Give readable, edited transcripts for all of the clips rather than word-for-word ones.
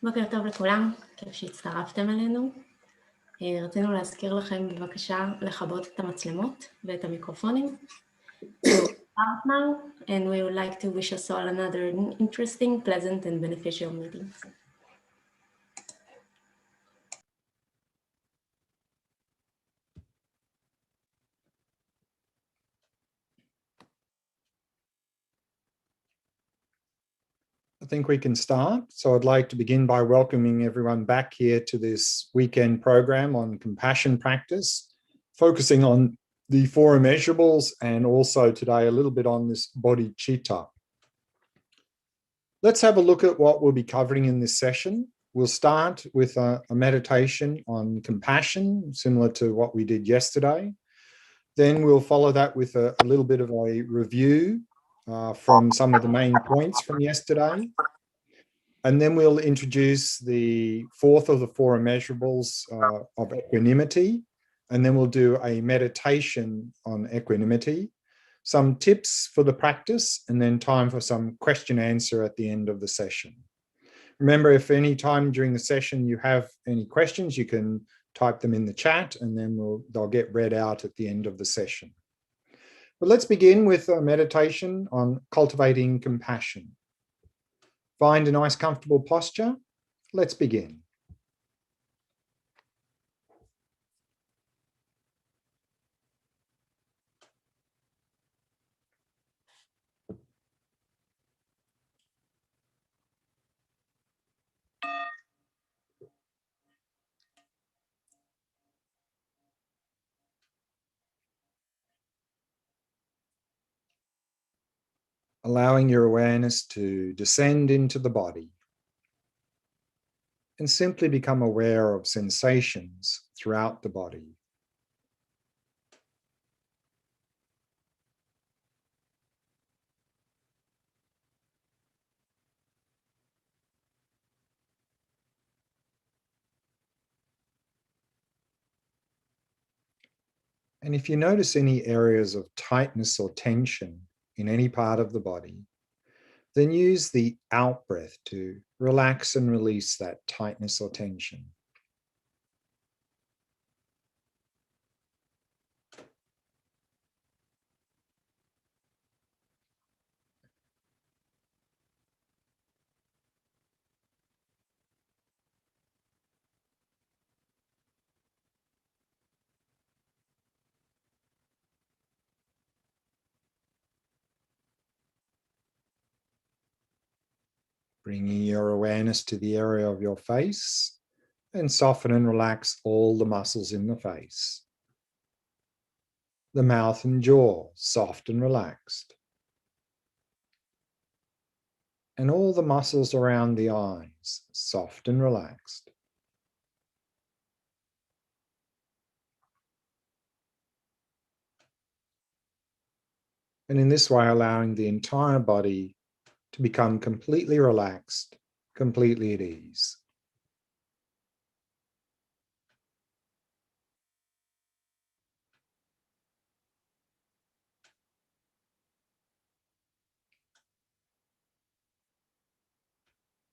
בוקר טוב לכולם, כיף שהצטרפתם אלינו. רצינו להזכיר לכם בבקשה לכבות את המצלמות ואת המיקרופונים. So start now, and we would like to wish us all another interesting, pleasant and beneficial meeting. I think we can start. So I'd like to begin by welcoming everyone back here to this weekend program on compassion practice, focusing on the four immeasurables and also today a little bit on this Bodhicitta. Let's have a look at what we'll be covering in this session. We'll start with a meditation on compassion, similar to what we did yesterday. Then we'll follow that with a little bit of a review from some of the main points from yesterday. And then we'll introduce the fourth of the four immeasurables of equanimity. And then we'll do a meditation on equanimity, some tips for the practice, and then time for some question answer at the end of the session. Remember, if any time during the session you have any questions, you can type them in the chat and then they'll get read out at the end of the session. But let's begin with a meditation on cultivating compassion. Find a nice comfortable posture. Let's begin. Allowing your awareness to descend into the body and simply become aware of sensations throughout the body. And if you notice any areas of tightness or tension in any part of the body, then use the out breath to relax and release that tightness or tension. Bringing your awareness to the area of your face and soften and relax all the muscles in the face. The mouth and jaw, soft and relaxed. And all the muscles around the eyes, soft and relaxed. And in this way, allowing the entire body to become completely relaxed, completely at ease.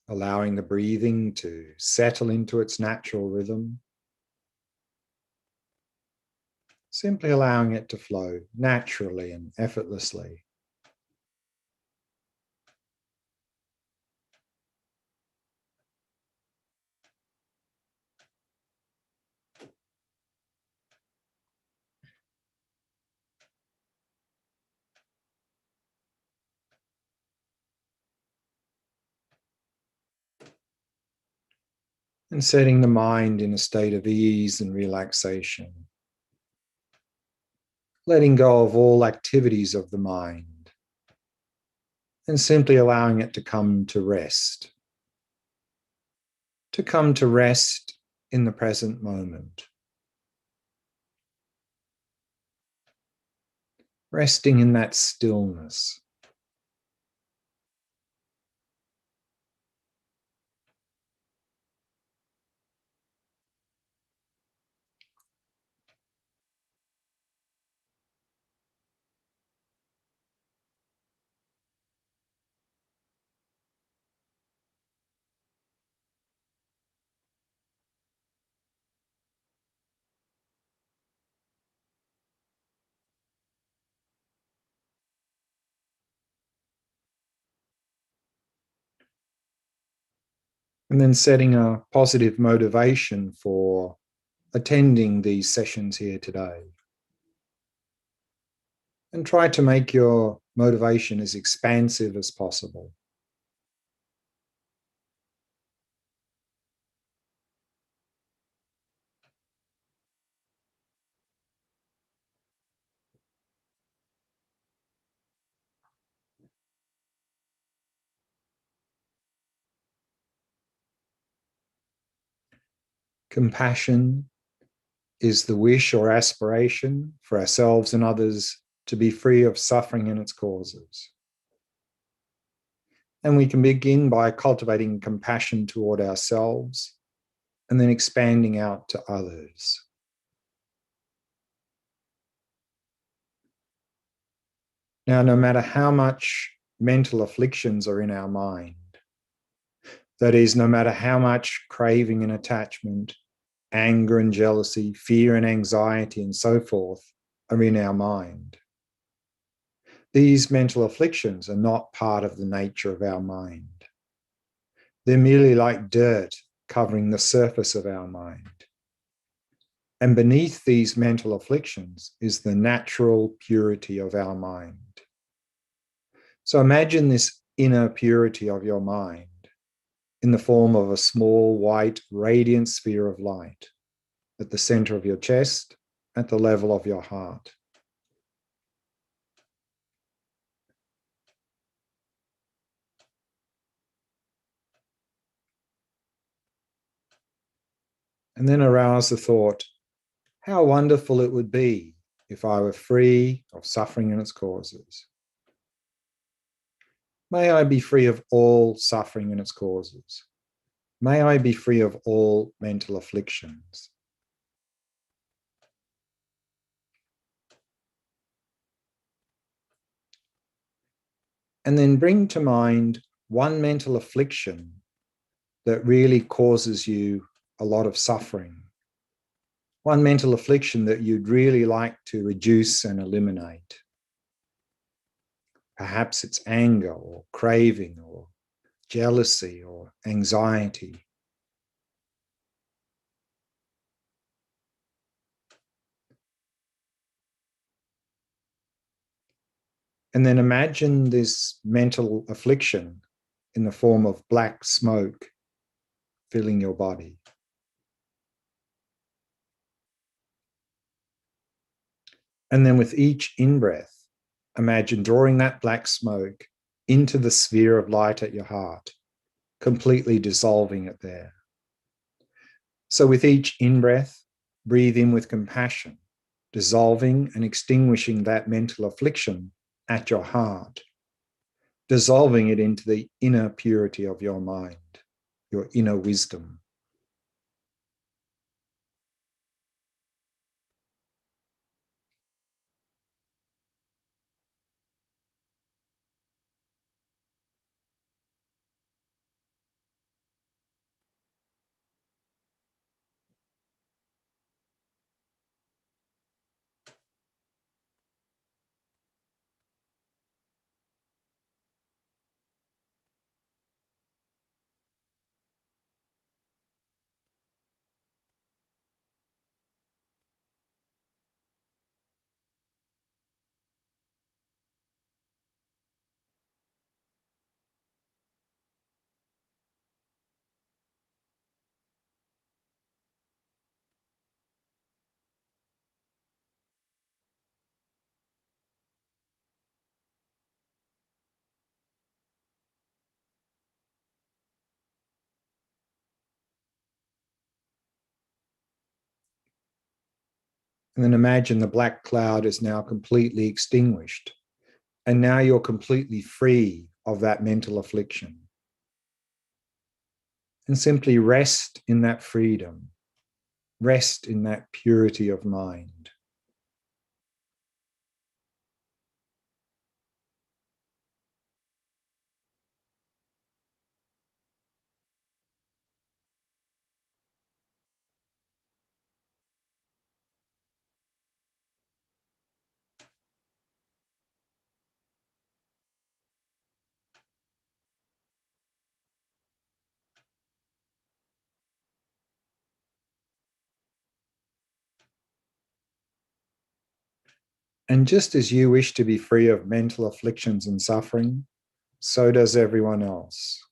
Allowing the breathing to settle into its natural rhythm. Simply allowing it to flow naturally and effortlessly. And setting the mind in a state of ease and relaxation. Letting go of all activities of the mind and simply allowing it to come to rest. To come to rest in the present moment. Resting in that stillness. And then setting a positive motivation for attending these sessions here today. And try to make your motivation as expansive as possible. Compassion is the wish or aspiration for ourselves and others to be free of suffering and its causes. And we can begin by cultivating compassion toward ourselves and then expanding out to others. Now, no matter how much mental afflictions are in our mind, that is, no matter how much craving and attachment, anger and jealousy, fear and anxiety, and so forth are in our mind, these mental afflictions are not part of the nature of our mind. They're merely like dirt covering the surface of our mind. And beneath these mental afflictions is the natural purity of our mind. So imagine this inner purity of your mind in the form of a small, white, radiant sphere of light at the center of your chest, at the level of your heart. And then arouse the thought, how wonderful it would be if I were free of suffering and its causes. May I be free of all suffering and its causes. May I be free of all mental afflictions. And then bring to mind one mental affliction that really causes you a lot of suffering. One mental affliction that you'd really like to reduce and eliminate. Perhaps it's anger or craving or jealousy or anxiety. And then imagine this mental affliction in the form of black smoke filling your body. And then with each in-breath, imagine drawing that black smoke into the sphere of light at your heart, completely dissolving it there. So with each in-breath, breathe in with compassion, dissolving and extinguishing that mental affliction at your heart, dissolving it into the inner purity of your mind, your inner wisdom. And then imagine the black cloud is now completely extinguished. And now you're completely free of that mental affliction. And simply rest in that freedom, rest in that purity of mind. And just as you wish to be free of mental afflictions and suffering, so does everyone else.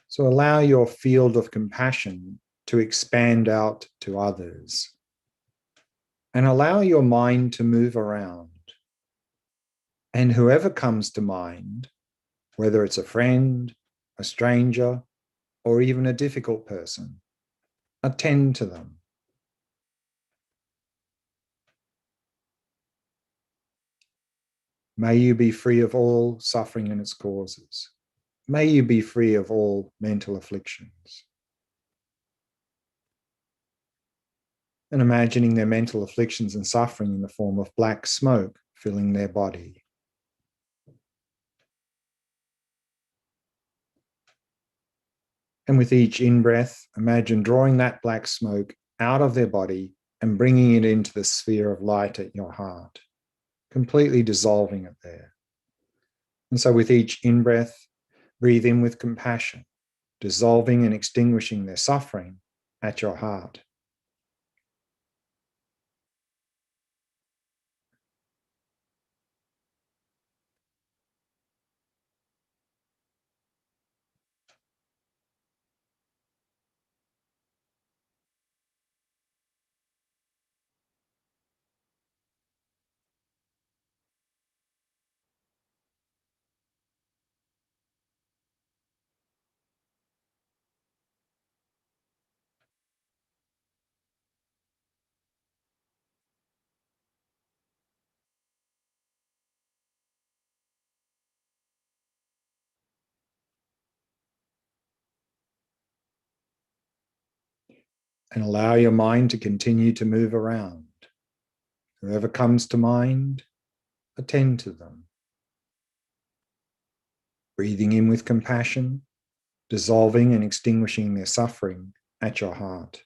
So allow your field of compassion to expand out to others. And allow your mind to move around. And whoever comes to mind, whether it's a friend, a stranger, or even a difficult person, attend to them. May you be free of all suffering and its causes. May you be free of all mental afflictions. And imagining their mental afflictions and suffering in the form of black smoke filling their body. And with each in-breath, imagine drawing that black smoke out of their body and bringing it into the sphere of light at your heart, completely dissolving it there. And so with each in-breath, breathe in with compassion, dissolving and extinguishing their suffering at your heart. And allow your mind to continue to move around. Whoever comes to mind, attend to them. Breathing in with compassion, dissolving and extinguishing their suffering at your heart.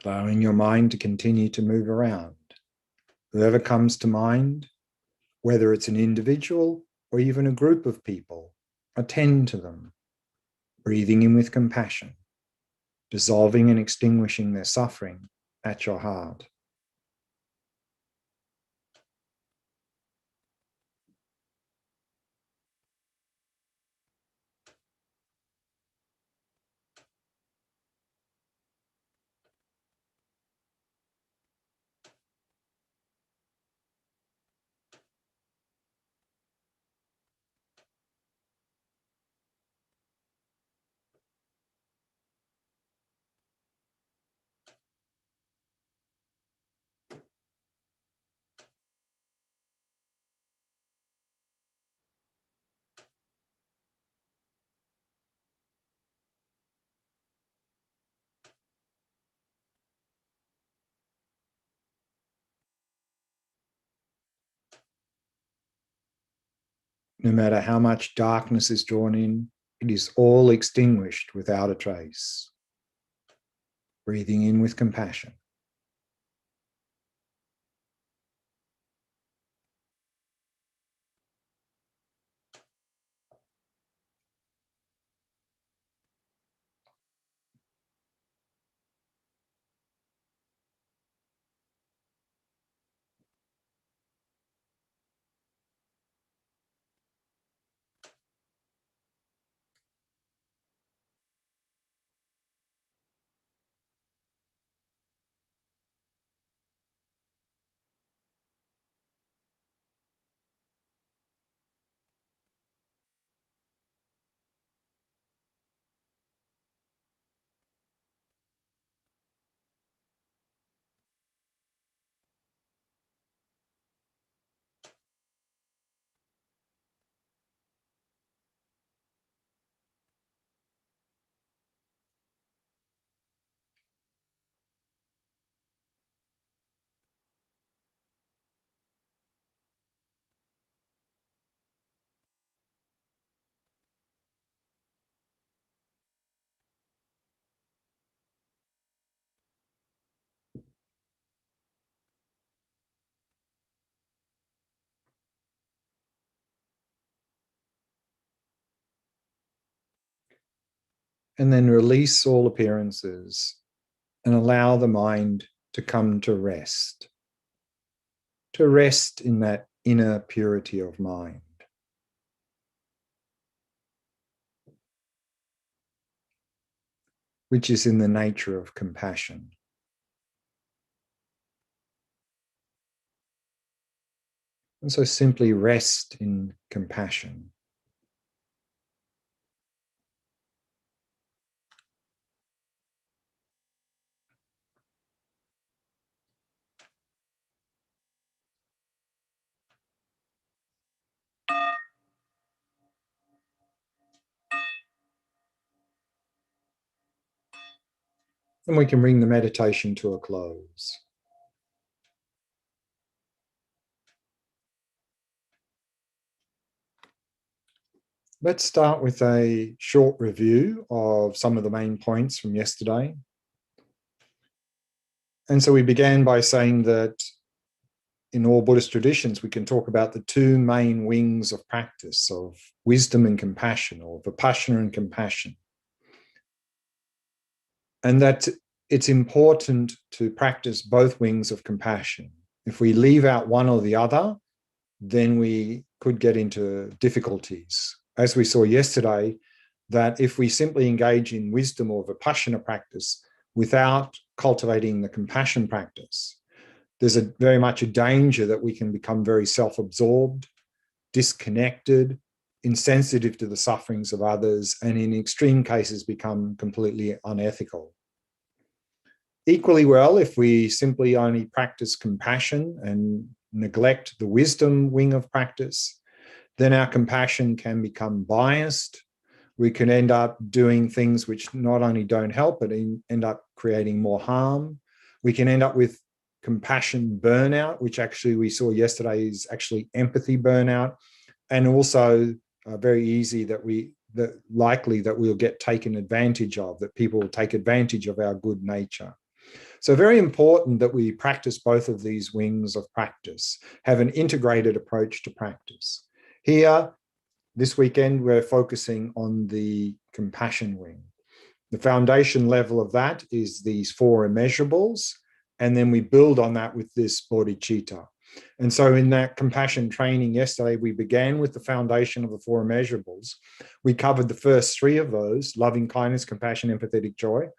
Allowing your mind to continue to move around. Whoever comes to mind, whether it's an individual or even a group of people, attend to them, breathing in with compassion, dissolving and extinguishing their suffering at your heart. No matter how much darkness is drawn in, it is all extinguished without a trace. Breathing in with compassion. And then release all appearances and allow the mind to come to rest in that inner purity of mind. Which is in the nature of compassion. And so simply rest in compassion. And we can bring the meditation to a close. Let's start with a short review of some of the main points from yesterday. And so we began by saying that in all Buddhist traditions, we can talk about the two main wings of practice, of wisdom and compassion, or vipassana and compassion. And that it's important to practice both wings of compassion. If we leave out one or the other, then we could get into difficulties. As we saw yesterday, that if we simply engage in wisdom or vipassana practice without cultivating the compassion practice, there's very much a danger that we can become very self-absorbed, disconnected, insensitive to the sufferings of others, and in extreme cases become completely unethical. Equally well, if we simply only practice compassion and neglect the wisdom wing of practice, then our compassion can become biased. We can end up doing things which not only don't help, but end up creating more harm. We can end up with compassion burnout, which actually we saw yesterday is actually empathy burnout, and also very easy likely that we'll get taken advantage of, that people will take advantage of our good nature. So very important that we practice both of these wings of practice, have an integrated approach to practice. Here, this weekend, we're focusing on the compassion wing. The foundation level of that is these 4 immeasurables, and then we build on that with this bodhicitta. And so in that compassion training yesterday, we began with the foundation of the 4 immeasurables. We covered the first 3 of those: loving kindness, compassion, empathetic joy.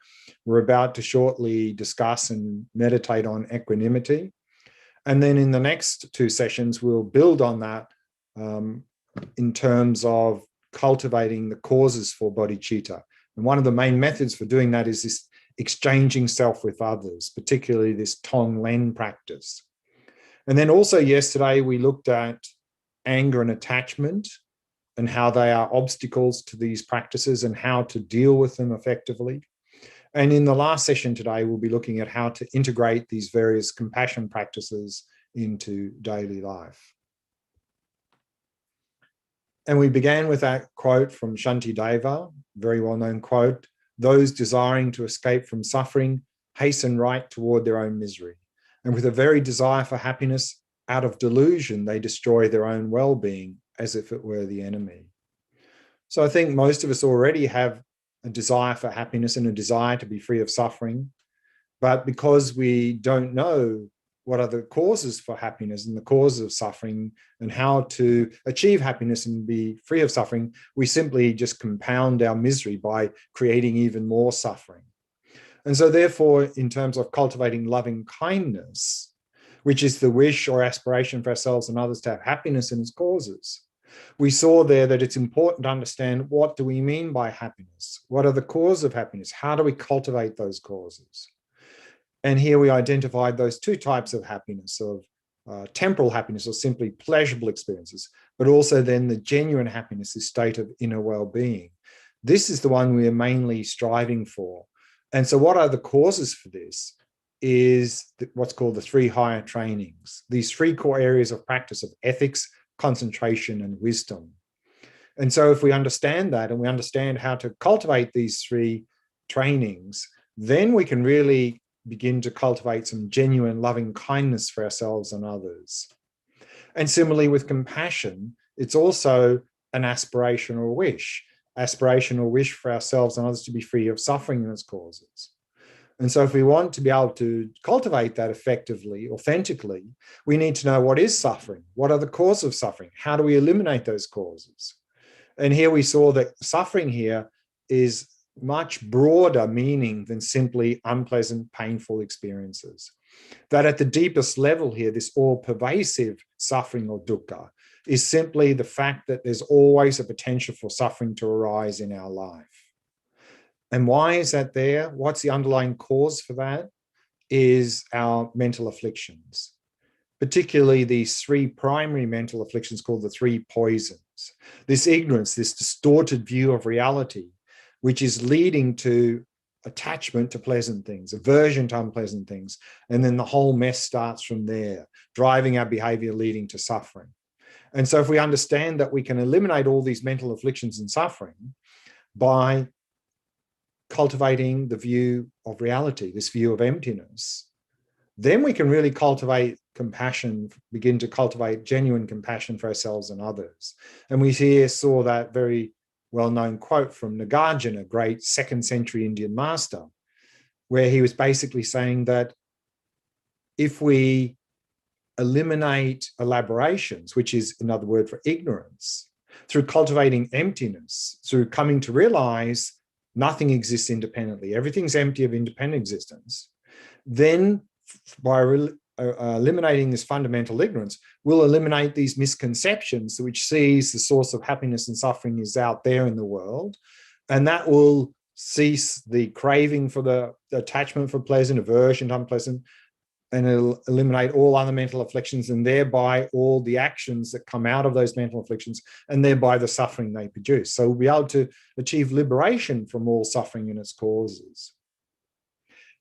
We're about to shortly discuss and meditate on equanimity. And then in the next 2 sessions, we'll build on that in terms of cultivating the causes for bodhicitta. And one of the main methods for doing that is this exchanging self with others, particularly this Glen practice. And then also yesterday, we looked at anger and attachment and how they are obstacles to these practices and how to deal with them effectively. And in the last session today, we'll be looking at how to integrate these various compassion practices into daily life. And we began with that quote from Shantideva, very well-known quote: "Those desiring to escape from suffering hasten right toward their own misery. And with a very desire for happiness, out of delusion, they destroy their own well-being as if it were the enemy." So I think most of us already have a desire for happiness and a desire to be free of suffering. But because we don't know what are the causes for happiness and the causes of suffering and how to achieve happiness and be free of suffering, we simply just compound our misery by creating even more suffering. And so therefore, in terms of cultivating loving kindness, which is the wish or aspiration for ourselves and others to have happiness and its causes, we saw there that it's important to understand, what do we mean by happiness? What are the causes of happiness? How do we cultivate those causes? And here we identified those 2 types of happiness, of temporal happiness, or simply pleasurable experiences, but also then the genuine happiness, this state of inner well-being. This is the one we are mainly striving for. And so what are the causes for this? Is what's called the 3 higher trainings, these 3 core areas of practice of ethics, concentration, and wisdom. And so if we understand that and we understand how to cultivate these 3 trainings, then we can really begin to cultivate some genuine loving kindness for ourselves and others. And similarly with compassion, it's also an aspiration or a wish. aspiration or wish for ourselves and others to be free of suffering and its causes. And so if we want to be able to cultivate that effectively, authentically, we need to know what is suffering, what are the causes of suffering, how do we eliminate those causes? And here we saw that suffering here is much broader meaning than simply unpleasant, painful experiences. That at the deepest level here, this all-pervasive suffering or dukkha is simply the fact that there's always a potential for suffering to arise in our life. And why is that there? What's the underlying cause for that? Is our mental afflictions, particularly these three primary mental afflictions called the three poisons. This ignorance, this distorted view of reality, which is leading to attachment to pleasant things, aversion to unpleasant things, and then the whole mess starts from there, driving our behavior, leading to suffering. And so if we understand that we can eliminate all these mental afflictions and suffering by cultivating the view of reality, this view of emptiness, then we can really cultivate compassion, begin to cultivate genuine compassion for ourselves and others. And we here saw that very well-known quote from Nagarjuna, a great 2nd century Indian master, where he was basically saying that if we eliminate elaborations, which is another word for ignorance, through cultivating emptiness, through coming to realize nothing exists independently, everything's empty of independent existence, then by eliminating this fundamental ignorance, we'll eliminate these misconceptions which sees the source of happiness and suffering is out there in the world. And that will cease the craving for the attachment for pleasant, aversion to unpleasant, and it'll eliminate all other mental afflictions and thereby all the actions that come out of those mental afflictions and thereby the suffering they produce. So we'll be able to achieve liberation from all suffering and its causes.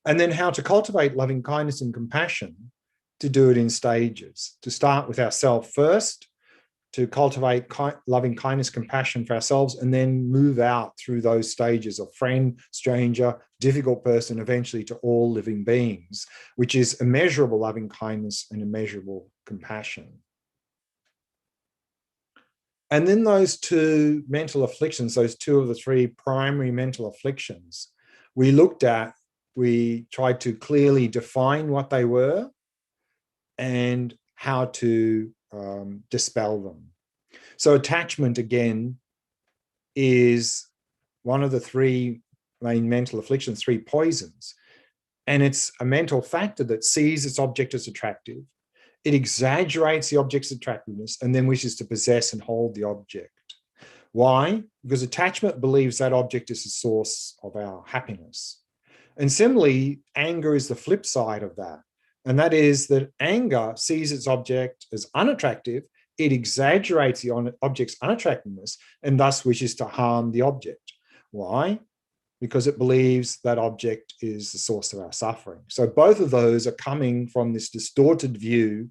And then how to cultivate loving kindness and compassion, to do it in stages, to start with ourselves first, to cultivate loving kindness, compassion for ourselves, and then move out through those stages of friend, stranger, difficult person, eventually to all living beings, which is immeasurable loving kindness and immeasurable compassion. And then those two mental afflictions, those two of the three primary mental afflictions, we looked at, we tried to clearly define what they were and how to dispel them. So attachment, again, is one of the three main mental afflictions, three poisons. And it's a mental factor that sees its object as attractive. It exaggerates the object's attractiveness and then wishes to possess and hold the object. Why? Because attachment believes that object is the source of our happiness. And similarly, anger is the flip side of that. And that is that anger sees its object as unattractive. It exaggerates the object's unattractiveness and thus wishes to harm the object. Why? Because it believes that object is the source of our suffering. So both of those are coming from this distorted view,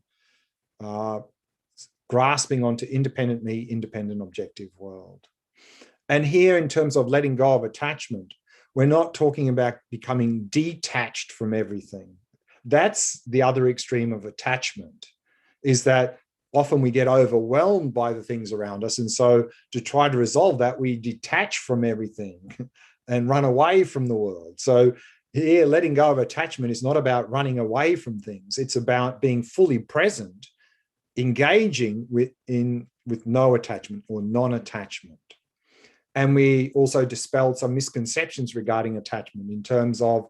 grasping onto independent me, independent objective world. And here, in terms of letting go of attachment, we're not talking about becoming detached from everything. That's the other extreme of attachment, is that often we get overwhelmed by the things around us. And so to try to resolve that, we detach from everything and run away from the world. So here, letting go of attachment is not about running away from things. It's about being fully present, engaging with no attachment or non-attachment. And we also dispelled some misconceptions regarding attachment in terms of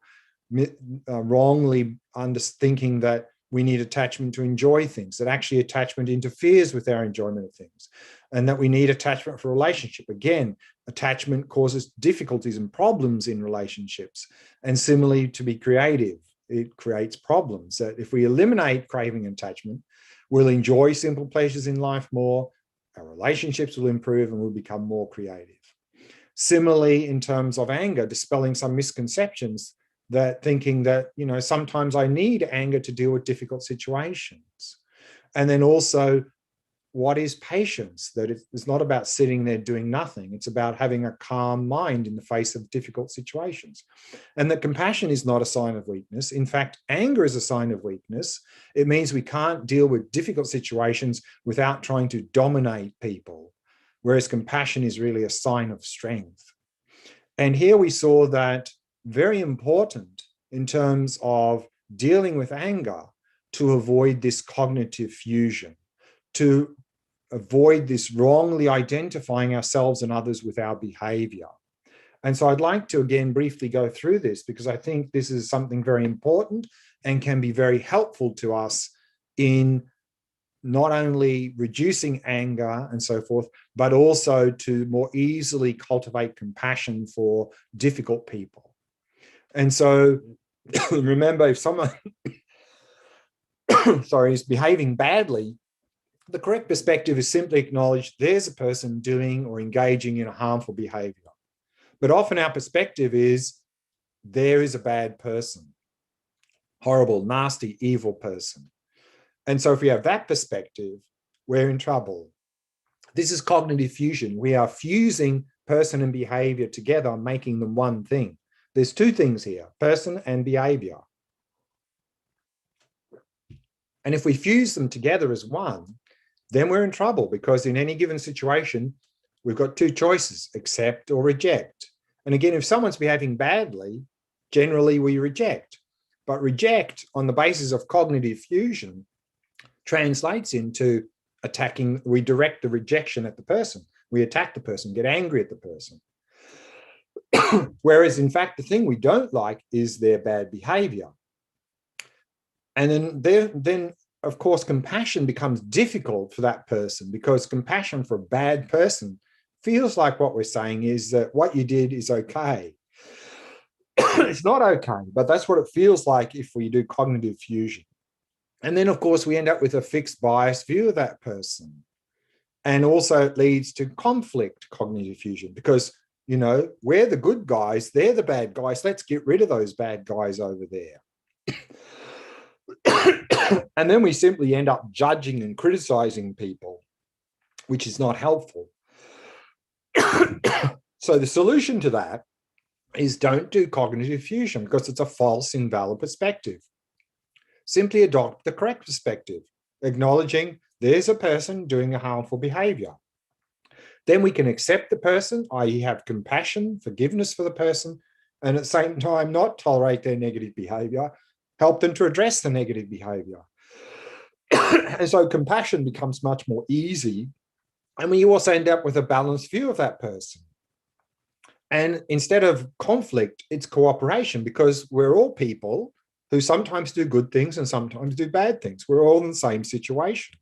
wrongly thinking that we need attachment to enjoy things, that actually attachment interferes with our enjoyment of things, and that we need attachment for relationship. Again, attachment causes difficulties and problems in relationships. And similarly, to be creative, it creates problems. That if we eliminate craving and attachment, we'll enjoy simple pleasures in life more, our relationships will improve, and we'll become more creative. Similarly, in terms of anger, dispelling some misconceptions, that thinking that, sometimes I need anger to deal with difficult situations. And then also, what is patience? That it's not about sitting there doing nothing. It's about having a calm mind in the face of difficult situations. And that compassion is not a sign of weakness. In fact, anger is a sign of weakness. It means we can't deal with difficult situations without trying to dominate people. whereas compassion is really a sign of strength. And here we saw that very important in terms of dealing with anger, to avoid this cognitive fusion, to avoid this wrongly identifying ourselves and others with our behavior. And so I'd like to again briefly go through this, because I think this is something very important and can be very helpful to us in not only reducing anger and so forth, but also to more easily cultivate compassion for difficult people. And so remember, if someone is behaving badly, the correct perspective is simply acknowledge there's a person doing or engaging in a harmful behavior. But often our perspective is there is a bad person, horrible, nasty, evil person. And so if we have that perspective, we're in trouble. This is cognitive fusion. We are fusing person and behavior together, making them one thing. There's two things here, person and behavior. And if we fuse them together as one, then we're in trouble, because in any given situation, we've got two choices, accept or reject. And again, if someone's behaving badly, generally we reject. But reject on the basis of cognitive fusion translates into attacking. We direct the rejection at the person. We attack the person, get angry at the person. Whereas in fact, the thing we don't like is their bad behavior. And then of course, compassion becomes difficult for that person, because compassion for a bad person feels like what we're saying is that what you did is okay. It's not okay, but that's what it feels like if we do cognitive fusion. And then, of course, we end up with a fixed bias view of that person. And also it leads to conflict cognitive fusion, because, you know, we're the good guys, they're the bad guys. Let's get rid of those bad guys over there. And then we simply end up judging and criticizing people, which is not helpful. So the solution to that is don't do cognitive fusion, because it's a false, invalid perspective. Simply adopt the correct perspective, acknowledging there's a person doing a harmful behavior. Then we can accept the person, i.e. have compassion, forgiveness for the person, and at the same time not tolerate their negative behavior, help them to address the negative behavior. And so compassion becomes much more easy. And we also end up with a balanced view of that person. And instead of conflict, it's cooperation, because we're all people who sometimes do good things and sometimes do bad things. We're all in the same situation.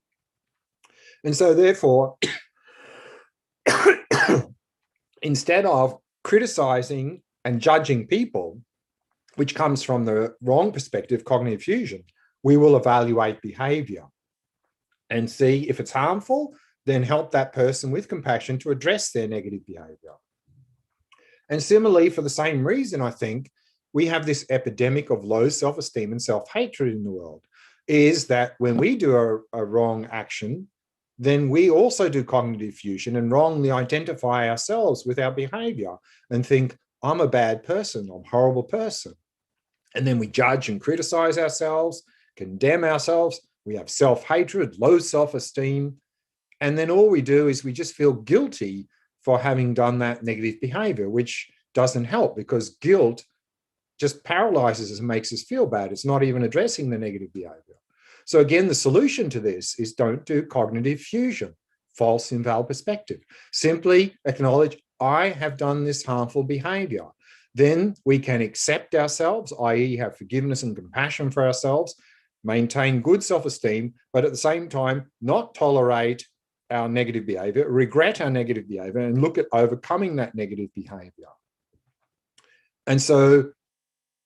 And so therefore, instead of criticizing and judging people, which comes from the wrong perspective, cognitive fusion, we will evaluate behavior and see if it's harmful, then help that person with compassion to address their negative behavior. And similarly, for the same reason, I think, we have this epidemic of low self-esteem and self-hatred in the world, is that when we do a wrong action, then we also do cognitive fusion and wrongly identify ourselves with our behavior and think, I'm a bad person, I'm a horrible person. And then we judge and criticize ourselves, condemn ourselves. We have self-hatred, low self-esteem. And then all we do is we just feel guilty for having done that negative behavior, which doesn't help, because guilt just paralyzes us and makes us feel bad. It's not even addressing the negative behavior. So again, the solution to this is don't do cognitive fusion, false, invalid perspective. Simply acknowledge, I have done this harmful behavior. Then we can accept ourselves, i.e. have forgiveness and compassion for ourselves, maintain good self-esteem, but at the same time, not tolerate our negative behavior, regret our negative behavior, and look at overcoming that negative behavior. And so,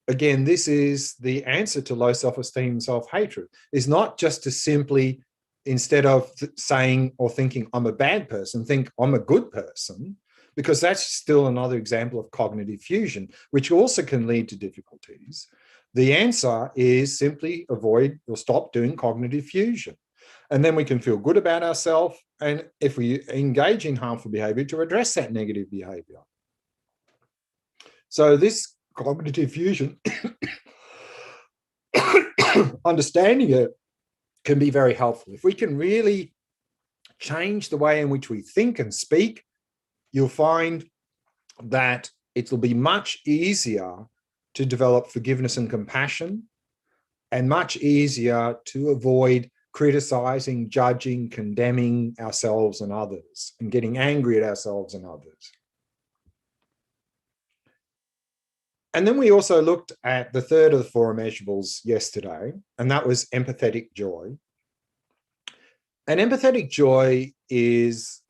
again, this is the answer to low self-esteem and self-hatred, is not just to simply, instead of saying or thinking I'm a bad person, think I'm a good person, because that's still another example of cognitive fusion, which also can lead to difficulties. The answer is simply avoid or stop doing cognitive fusion. And then we can feel good about ourselves, and if we engage in harmful behavior, to address that negative behavior. So this cognitive fusion, understanding it, can be very helpful. If we can really change the way in which we think and speak, you'll find that it'll be much easier to develop forgiveness and compassion, and much easier to avoid criticizing, judging, condemning ourselves and others, and getting angry at ourselves and others. And then we also looked at the third of the four immeasurables yesterday, and that was empathetic joy. And empathetic joy is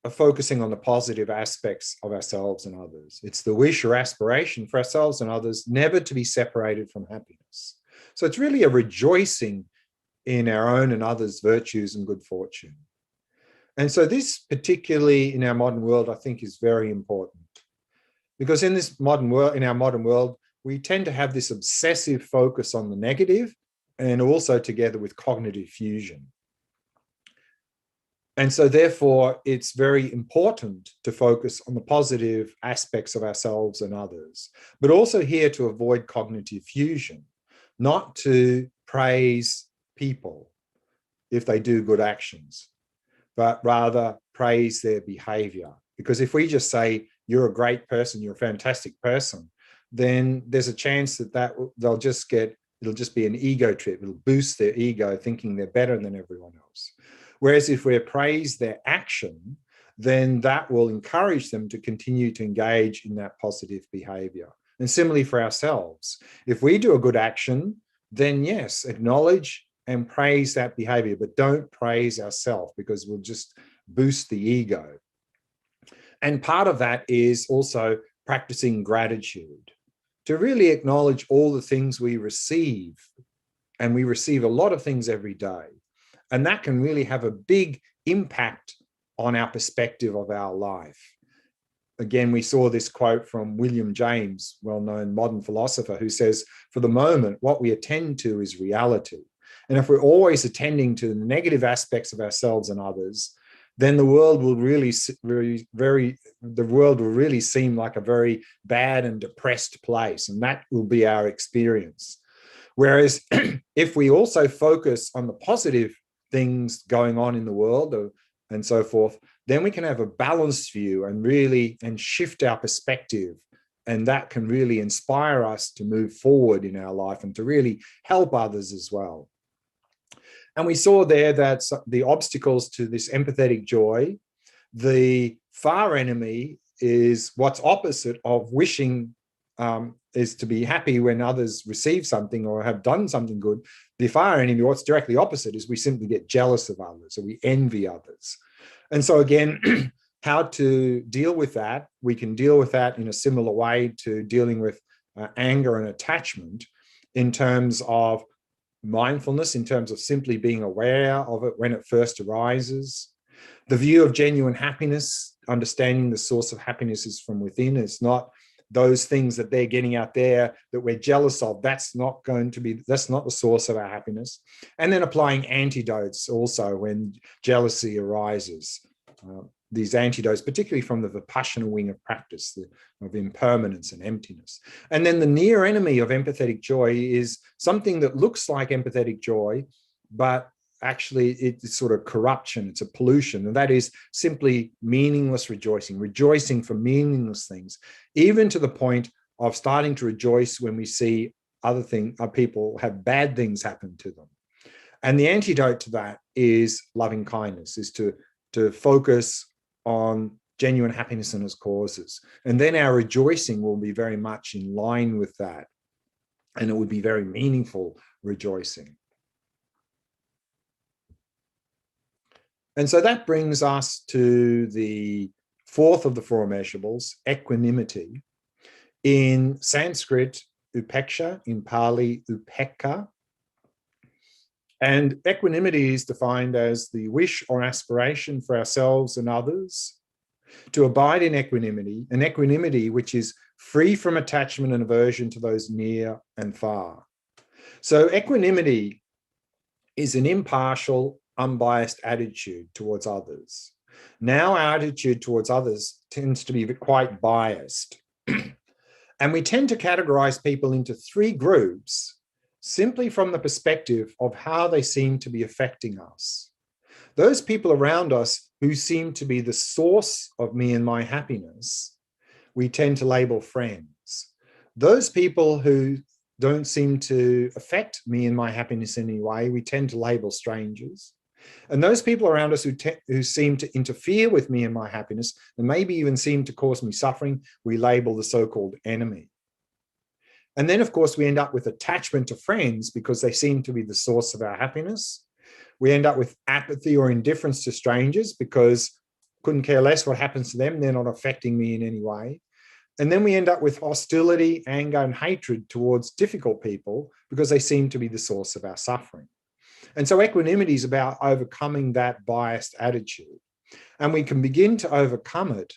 a focusing on the positive aspects of ourselves and others. It's the wish or aspiration for ourselves and others never to be separated from happiness. So it's really a rejoicing in our own and others' virtues and good fortune. And so this, particularly in our modern world, I think is very important. Because in this modern world, in our modern world, we tend to have this obsessive focus on the negative, and also together with cognitive fusion. And so therefore, it's very important to focus on the positive aspects of ourselves and others, but also here to avoid cognitive fusion, not to praise people if they do good actions, but rather praise their behavior. Because if we just say, you're a great person, you're a fantastic person, then there's a chance that it'll just be an ego trip. It'll boost their ego, thinking they're better than everyone else. Whereas if we praise their action, then that will encourage them to continue to engage in that positive behavior. And similarly for ourselves, if we do a good action, then yes, acknowledge and praise that behavior, but don't praise ourselves, because we'll just boost the ego. And part of that is also practicing gratitude, to really acknowledge all the things we receive. And we receive a lot of things every day. And that can really have a big impact on our perspective of our life. Again, we saw this quote from William James, well-known modern philosopher, who says, for the moment, what we attend to is reality. And if we're always attending to the negative aspects of ourselves and others, then the world will really seem like a very bad and depressed place. And that will be our experience. Whereas if we also focus on the positive things going on in the world and so forth, then we can have a balanced view and shift our perspective. And that can really inspire us to move forward in our life and to really help others as well. And we saw there that the obstacles to this empathetic joy, the far enemy is what's opposite of wishing, is to be happy when others receive something or have done something good. The far enemy, what's directly opposite, is we simply get jealous of others or we envy others. And so again, how to deal with that? We can deal with that in a similar way to dealing with anger and attachment, in terms of mindfulness, in terms of simply being aware of it when it first arises. The view of genuine happiness, understanding the source of happiness is from within. It's not those things that they're getting out there that we're jealous of. That's not the source of our happiness. And then applying antidotes also when jealousy arises. These antidotes, particularly from the Vipassana wing of practice, of impermanence and emptiness. And then the near enemy of empathetic joy is something that looks like empathetic joy, but actually it's sort of corruption, it's a pollution, and that is simply meaningless rejoicing, rejoicing for meaningless things, even to the point of starting to rejoice when we see people have bad things happen to them. And the antidote to that is loving kindness, is to focus on genuine happiness and its causes. And then our rejoicing will be very much in line with that. And it would be very meaningful rejoicing. And so that brings us to the fourth of the four immeasurables, equanimity. In Sanskrit, upeksha, in Pali, upekka. And equanimity is defined as the wish or aspiration for ourselves and others to abide in equanimity, an equanimity which is free from attachment and aversion to those near and far. So equanimity is an impartial, unbiased attitude towards others. Now our attitude towards others tends to be quite biased. And we tend to categorize people into three groups simply from the perspective of how they seem to be affecting us. Those people around us who seem to be the source of me and my happiness, we tend to label friends. Those people who don't seem to affect me and my happiness in any way, we tend to label strangers. And those people around us who seem to interfere with me and my happiness, and maybe even seem to cause me suffering, we label the so-called enemy. And then, of course, we end up with attachment to friends because they seem to be the source of our happiness. We end up with apathy or indifference to strangers because couldn't care less what happens to them. They're not affecting me in any way. And then we end up with hostility, anger, and hatred towards difficult people because they seem to be the source of our suffering. And so equanimity is about overcoming that biased attitude. And we can begin to overcome it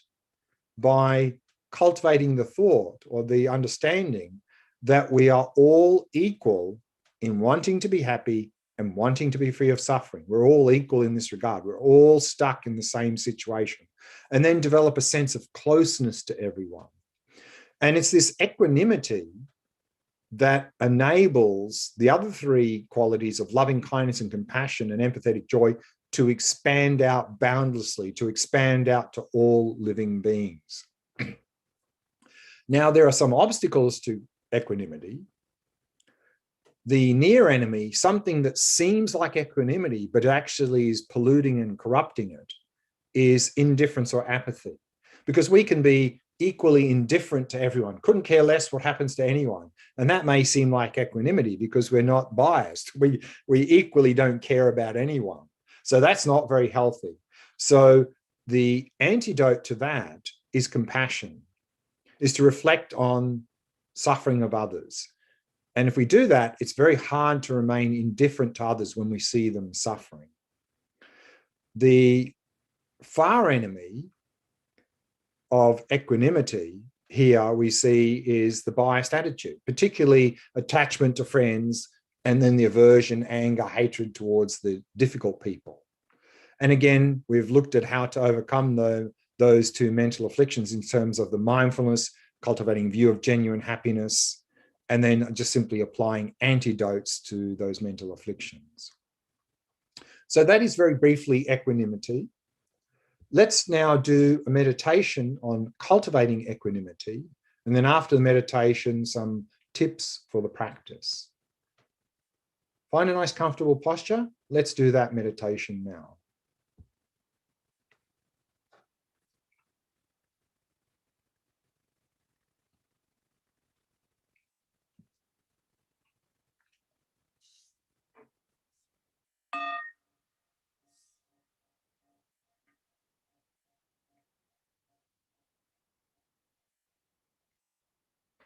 by cultivating the thought or the understanding that we are all equal in wanting to be happy and wanting to be free of suffering. We're all equal in this regard. We're all stuck in the same situation. And then develop a sense of closeness to everyone. And it's this equanimity that enables the other three qualities of loving kindness and compassion and empathetic joy to expand out boundlessly, to expand out to all living beings. Now, there are some obstacles to equanimity. The near enemy, something that seems like equanimity, but actually is polluting and corrupting it, is indifference or apathy. Because we can be equally indifferent to everyone, couldn't care less what happens to anyone. And that may seem like equanimity because we're not biased. We equally don't care about anyone. So that's not very healthy. So the antidote to that is compassion, is to reflect on suffering of others. And if we do that, it's very hard to remain indifferent to others when we see them suffering. The far enemy of equanimity here we see is the biased attitude, particularly attachment to friends, and then the aversion, anger, hatred towards the difficult people. And again, we've looked at how to overcome those two mental afflictions in terms of the mindfulness, cultivating view of genuine happiness, and then just simply applying antidotes to those mental afflictions. So that is very briefly equanimity. Let's now do a meditation on cultivating equanimity. And then after the meditation, some tips for the practice. Find a nice comfortable posture. Let's do that meditation now.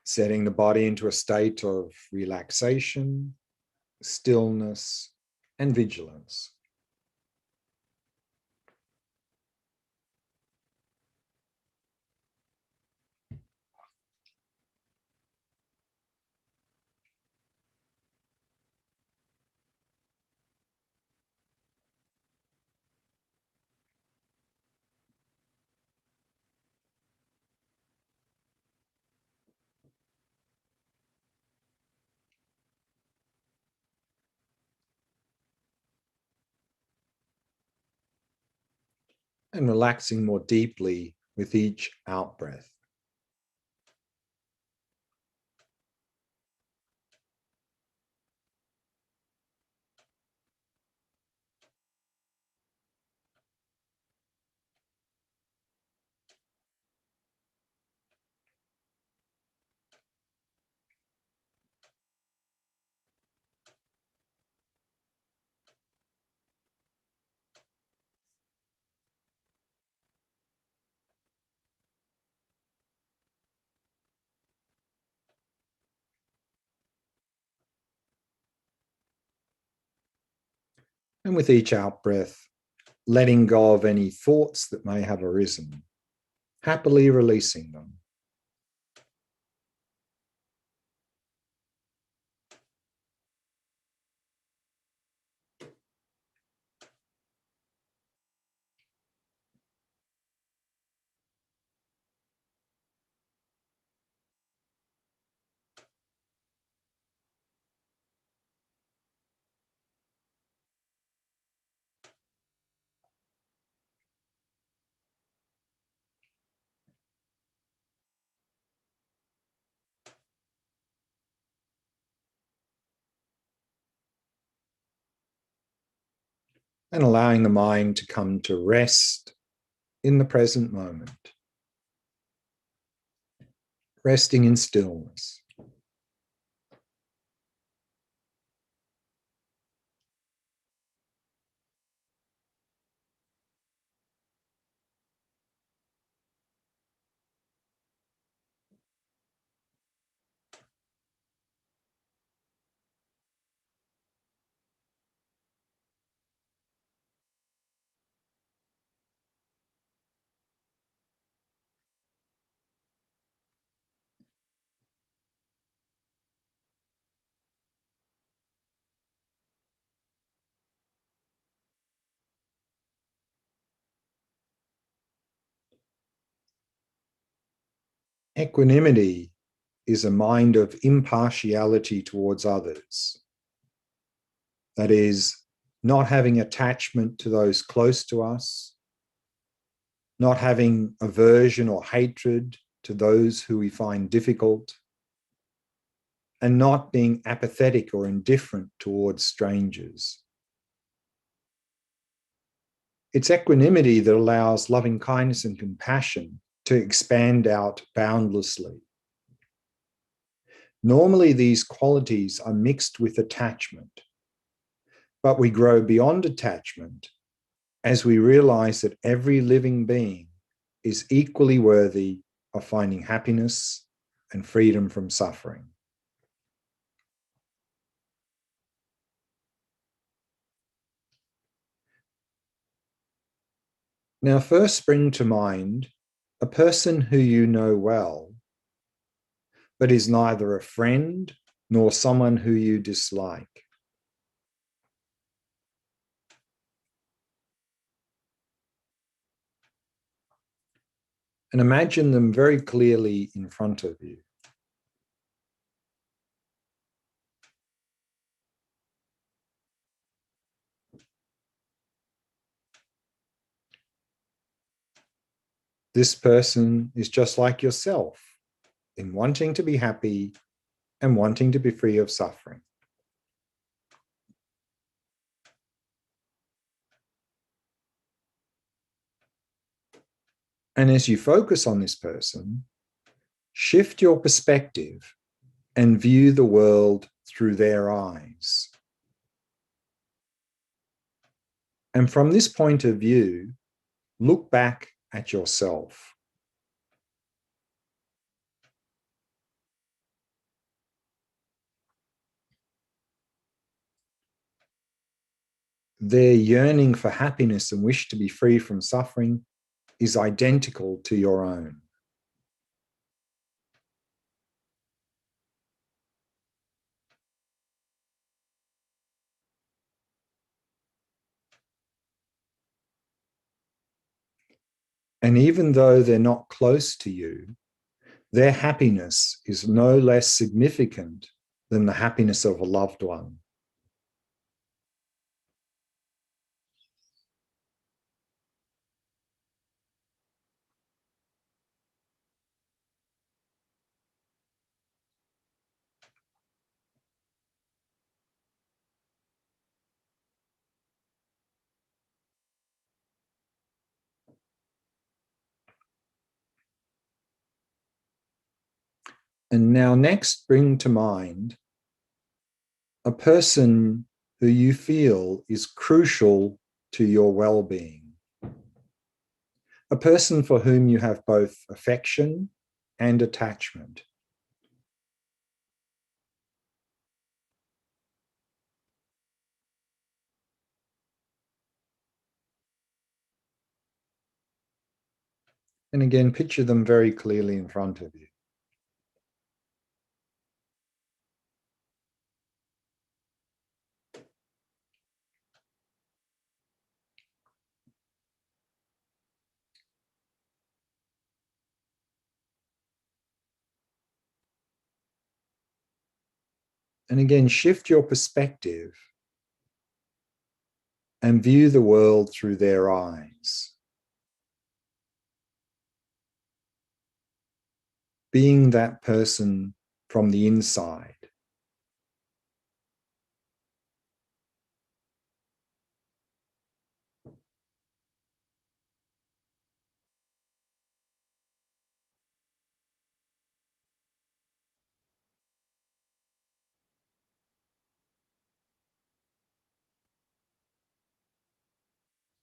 Setting the body into a state of relaxation, stillness, and vigilance. And relaxing more deeply with each out-breath. And with each out-breath, letting go of any thoughts that may have arisen, happily releasing them. and allowing the mind to come to rest in the present moment, resting in stillness. Equanimity is a mind of impartiality towards others. That is, not having attachment to those close to us, not having aversion or hatred to those who we find difficult, and not being apathetic or indifferent towards strangers. It's equanimity that allows loving kindness and compassion to expand out boundlessly. Normally, these qualities are mixed with attachment, but we grow beyond attachment as we realize that every living being is equally worthy of finding happiness and freedom from suffering. Now, first spring to mind a person who you know well, but is neither a friend nor someone who you dislike. And imagine them very clearly in front of you. This person is just like yourself in wanting to be happy and wanting to be free of suffering. And as you focus on this person, shift your perspective and view the world through their eyes. And from this point of view, look back at yourself. Their yearning for happiness and wish to be free from suffering is identical to your own. And even though they're not close to you, their happiness is no less significant than the happiness of a loved one. And now next, bring to mind a person who you feel is crucial to your well-being. A person for whom you have both affection and attachment. And again, picture them very clearly in front of you. And again, shift your perspective and view the world through their eyes. Being that person from the inside.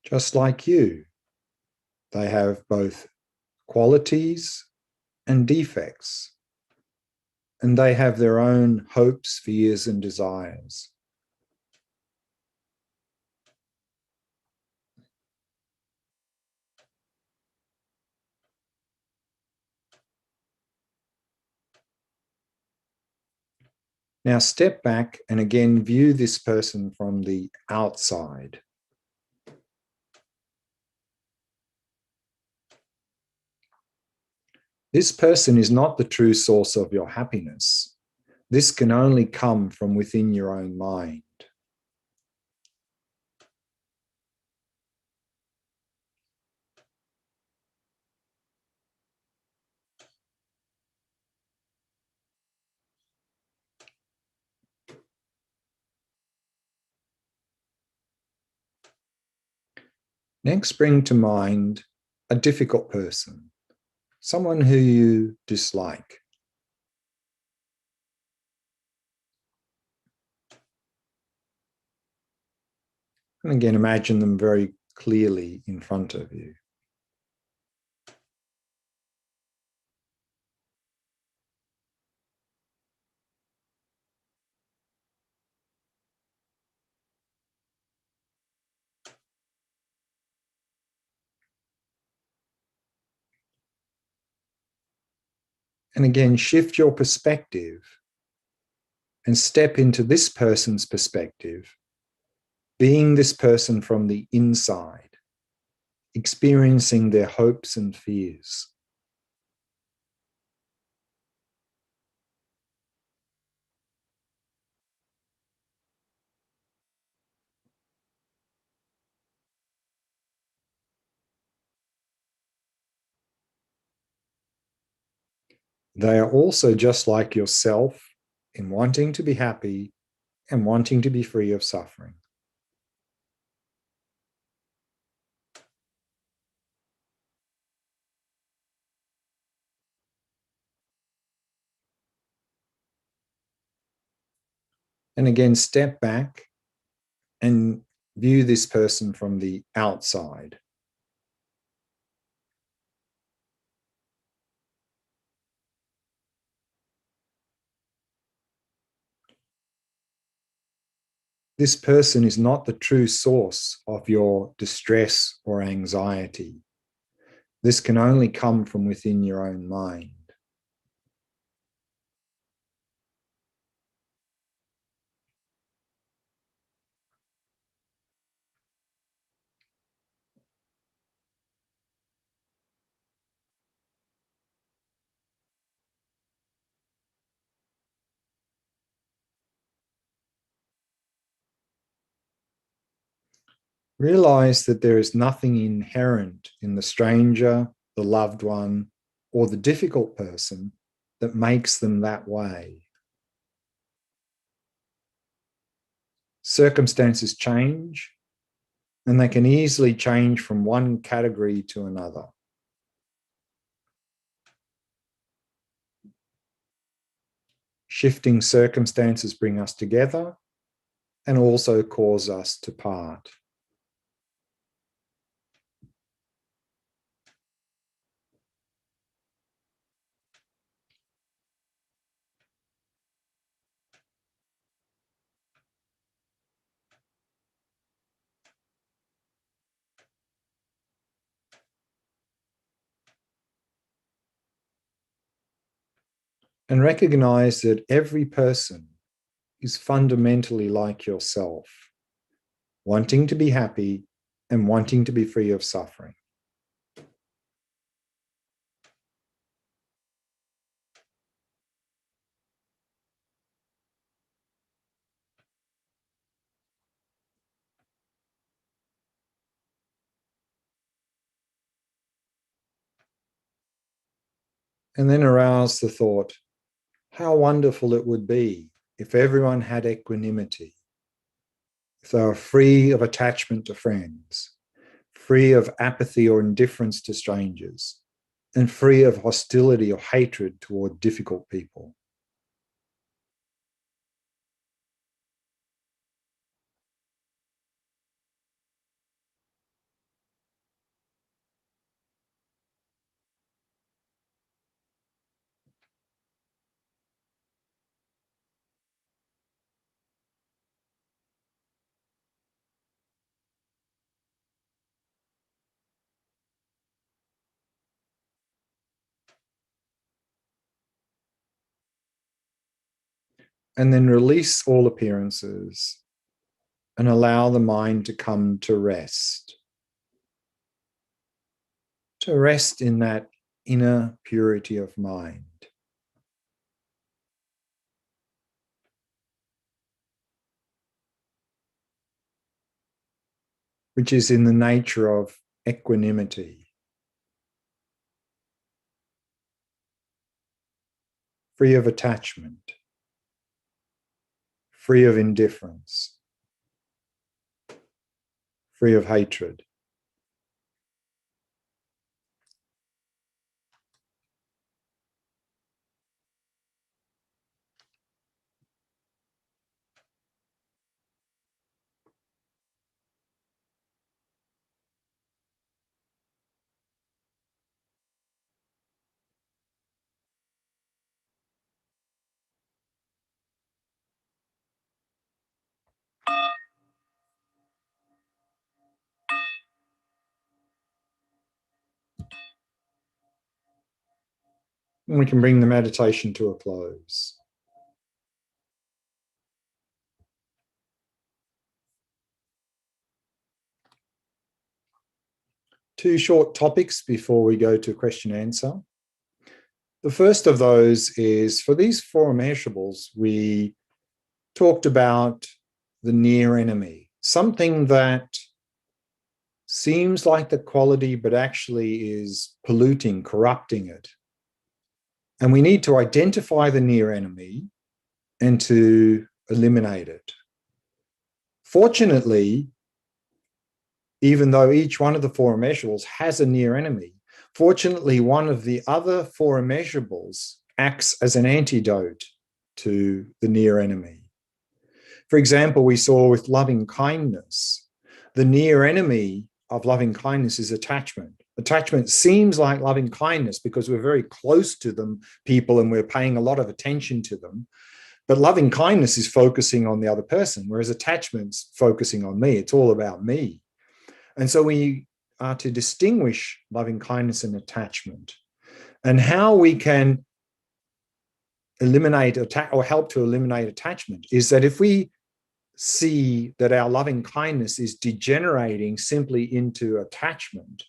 Just like you, they have both qualities and defects, and they have their own hopes, fears, and desires. Now step back and again view this person from the outside. This person is not the true source of your happiness. This can only come from within your own mind. Next, bring to mind a difficult person, someone who you dislike. And again, imagine them very clearly in front of you. And again, shift your perspective and step into this person's perspective, being this person from the inside, experiencing their hopes and fears. They are also just like yourself in wanting to be happy and wanting to be free of suffering. And again, step back and view this person from the outside. This person is not the true source of your distress or anxiety. This can only come from within your own mind. Realize that there is nothing inherent in the stranger, the loved one, or the difficult person that makes them that way. Circumstances change, and they can easily change from one category to another. Shifting circumstances bring us together and also cause us to part. And recognize that every person is fundamentally like yourself, wanting to be happy and wanting to be free of suffering. And then arouse the thought, how wonderful it would be if everyone had equanimity, if they were free of attachment to friends, free of apathy or indifference to strangers, and free of hostility or hatred toward difficult people. and then release all appearances and allow the mind to come to rest. To rest in that inner purity of mind. Which is in the nature of equanimity. Free of attachment. Free of indifference. Free of hatred. And we can bring the meditation to a close. Two short topics before we go to question and answer. The first of those is, for these four immeasurables, we talked about the near enemy, something that seems like the quality but actually is polluting, corrupting it. And we need to identify the near enemy and to eliminate it. Fortunately, even though each one of the four immeasurables has a near enemy, fortunately, one of the other four immeasurables acts as an antidote to the near enemy. For example, we saw with loving kindness, the near enemy of loving kindness is attachment. Attachment seems like loving kindness because we're very close to them, people, and we're paying a lot of attention to them. But loving kindness is focusing on the other person, whereas attachment's focusing on me. It's all about me. And so we are to distinguish loving kindness and attachment. And how we can eliminate or help to eliminate attachment is that if we see that our loving kindness is degenerating simply into attachment,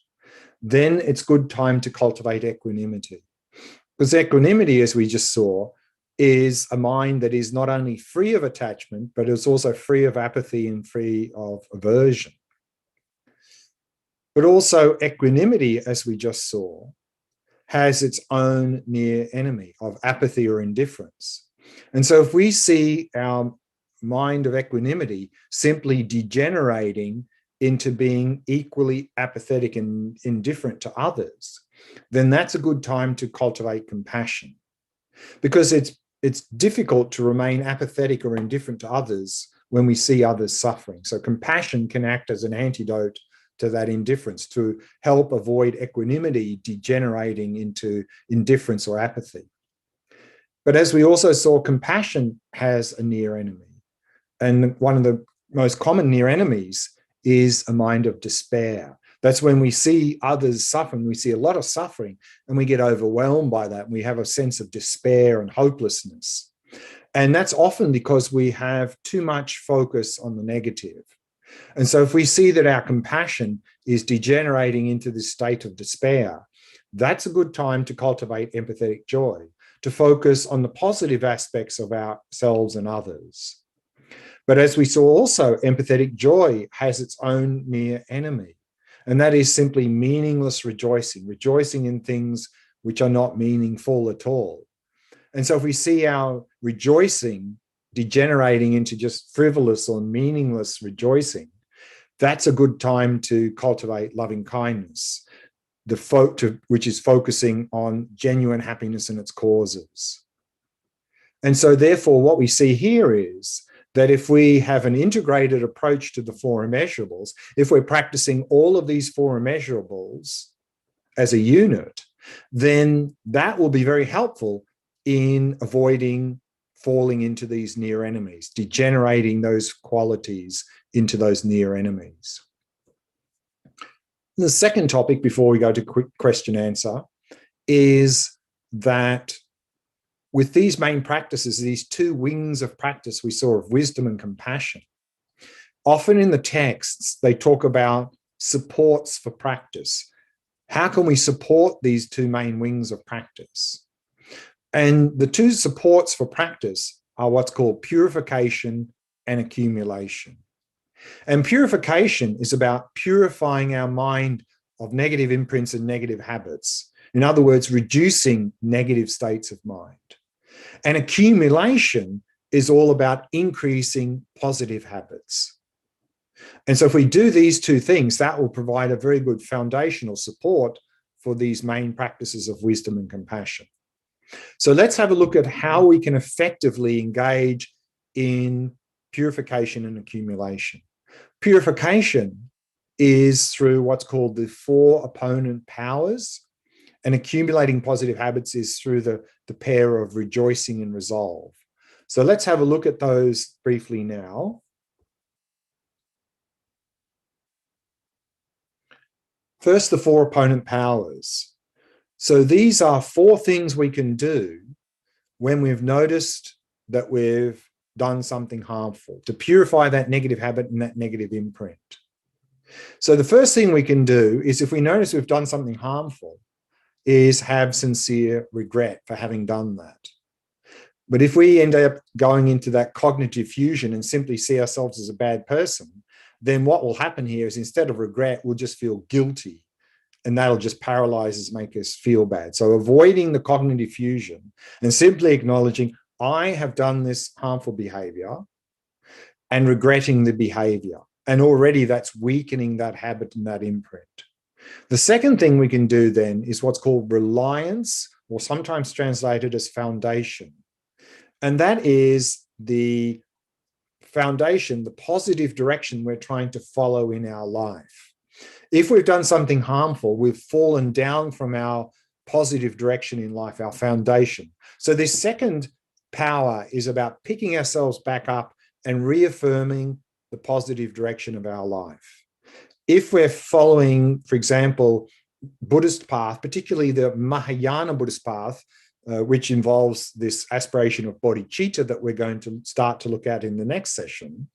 then it's good time to cultivate equanimity. Because equanimity, as we just saw, is a mind that is not only free of attachment, but it's also free of apathy and free of aversion. But also equanimity, as we just saw, has its own near enemy of apathy or indifference. And so if we see our mind of equanimity simply degenerating into being equally apathetic and indifferent to others, then that's a good time to cultivate compassion. Because it's difficult to remain apathetic or indifferent to others when we see others suffering. So compassion can act as an antidote to that indifference, to help avoid equanimity degenerating into indifference or apathy. But as we also saw, compassion has a near enemy. And one of the most common near enemies is a mind of despair. That's when we see others suffering, we see a lot of suffering, and we get overwhelmed by that. And we have a sense of despair and hopelessness. And that's often because we have too much focus on the negative. And so if we see that our compassion is degenerating into this state of despair, that's a good time to cultivate empathetic joy, to focus on the positive aspects of ourselves and others. But as we saw also, empathetic joy has its own near enemy, and that is simply meaningless rejoicing, rejoicing in things which are not meaningful at all. And so if we see our rejoicing degenerating into just frivolous or meaningless rejoicing, that's a good time to cultivate loving kindness, which is focusing on genuine happiness and its causes. And so therefore, what we see here is that if we have an integrated approach to the four immeasurables, if we're practicing all of these four immeasurables as a unit, then that will be very helpful in avoiding falling into these near enemies, degenerating those qualities into those near enemies. The second topic before we go to quick question answer is that with these main practices, these two wings of practice we saw of wisdom and compassion, often in the texts, they talk about supports for practice. How can we support these two main wings of practice? And the two supports for practice are what's called purification and accumulation. And purification is about purifying our mind of negative imprints and negative habits. In other words, reducing negative states of mind. And accumulation is all about increasing positive habits. And so if we do these two things, that will provide a very good foundational support for these main practices of wisdom and compassion. So let's have a look at how we can effectively engage in purification and accumulation. Purification is through what's called the 4 opponent powers, and accumulating positive habits is through the pair of rejoicing and resolve. So let's have a look at those briefly now. First, the 4 opponent powers. So these are 4 things we can do when we've noticed that we've done something harmful to purify that negative habit and that negative imprint. So the first thing we can do is, if we notice we've done something harmful, is have sincere regret for having done that. But if we end up going into that cognitive fusion and simply see ourselves as a bad person, then what will happen here is, instead of regret, we'll just feel guilty, and that'll just paralyze us, make us feel bad. So avoiding the cognitive fusion and simply acknowledging, I have done this harmful behavior, and regretting the behavior. And already that's weakening that habit and that imprint. The second thing we can do then is what's called reliance, or sometimes translated as foundation. And that is the foundation, the positive direction we're trying to follow in our life. If we've done something harmful, we've fallen down from our positive direction in life, our foundation. So this second power is about picking ourselves back up and reaffirming the positive direction of our life. If we're following, for example, Buddhist path, particularly the Mahayana Buddhist path, which involves this aspiration of bodhicitta that we're going to start to look at in the next session,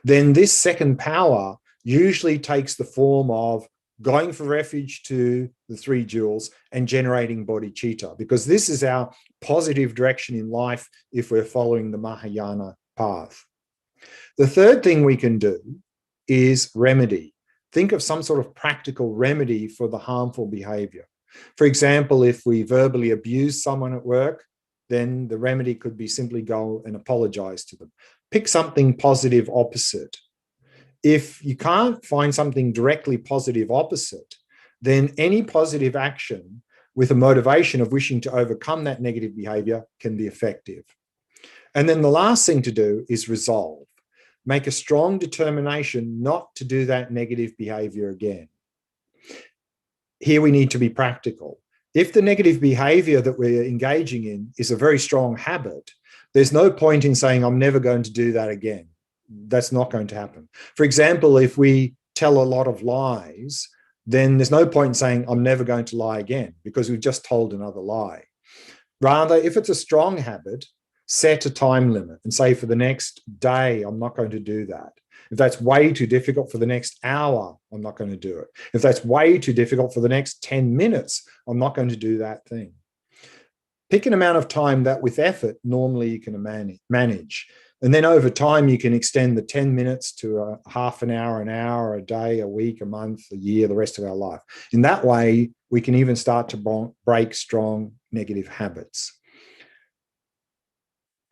then this second power usually takes the form of going for refuge to the 3 jewels and generating bodhicitta, because this is our positive direction in life if we're following the Mahayana path. The third thing we can do is remedy. Think of some sort of practical remedy for the harmful behavior. For example, if we verbally abuse someone at work, then the remedy could be simply go and apologize to them. Pick something positive opposite. If you can't find something directly positive opposite, then any positive action with a motivation of wishing to overcome that negative behavior can be effective. And then the last thing to do is resolve. Make a strong determination not to do that negative behavior again. Here we need to be practical. If the negative behavior that we're engaging in is a very strong habit, there's no point in saying, I'm never going to do that again. That's not going to happen. For example, if we tell a lot of lies, then there's no point in saying, I'm never going to lie again, because we've just told another lie. Rather, if it's a strong habit, set a time limit and say, for the next day, I'm not going to do that. If that's way too difficult, for the next hour, I'm not going to do it. If that's way too difficult, for the next 10 minutes, I'm not going to do that thing. Pick an amount of time that with effort, normally you can manage. And then over time, you can extend the 10 minutes to a half an hour, a day, a week, a month, a year, the rest of our life. In that way, we can even start to break strong negative habits.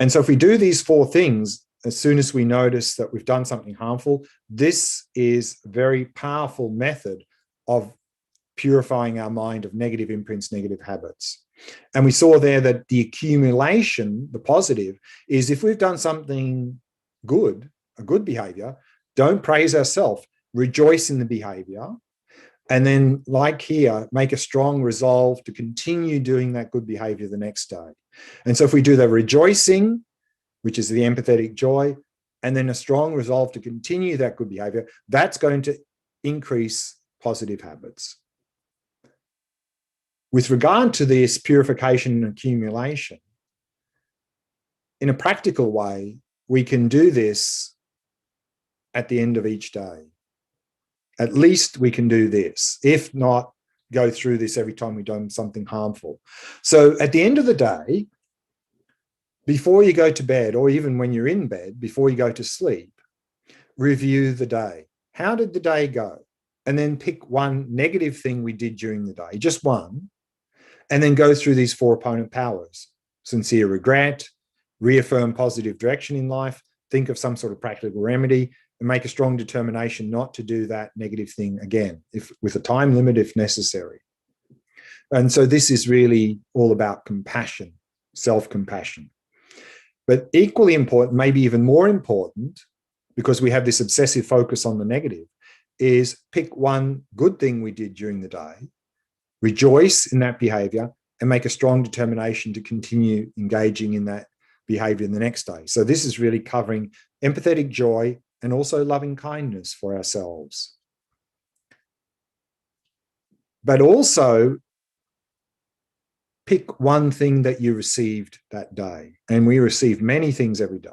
And so if we do these 4 things, as soon as we notice that we've done something harmful, this is a very powerful method of purifying our mind of negative imprints, negative habits. And we saw there that the accumulation, the positive, is if we've done something good, a good behavior, don't praise ourselves, rejoice in the behavior. And then, like here, make a strong resolve to continue doing that good behavior the next day. And so if we do the rejoicing, which is the empathetic joy, and then a strong resolve to continue that good behavior, that's going to increase positive habits. With regard to this purification and accumulation, in a practical way, we can do this at the end of each day. At least we can do this. If not, go through this every time we've done something harmful. So at the end of the day, before you go to bed, or even when you're in bed, before you go to sleep, review the day. How did the day go? And then pick one negative thing we did during the day, just one, and then go through these 4 opponent powers: sincere regret, reaffirm positive direction in life, think of some sort of practical remedy, and make a strong determination not to do that negative thing again, with a time limit if necessary. And so this is really all about compassion, self-compassion. But equally important, maybe even more important, because we have this obsessive focus on the negative, is pick one good thing we did during the day, rejoice in that behavior, and make a strong determination to continue engaging in that behavior in the next day. So this is really covering empathetic joy and also loving kindness for ourselves. But also pick one thing that you received that day. And we receive many things every day,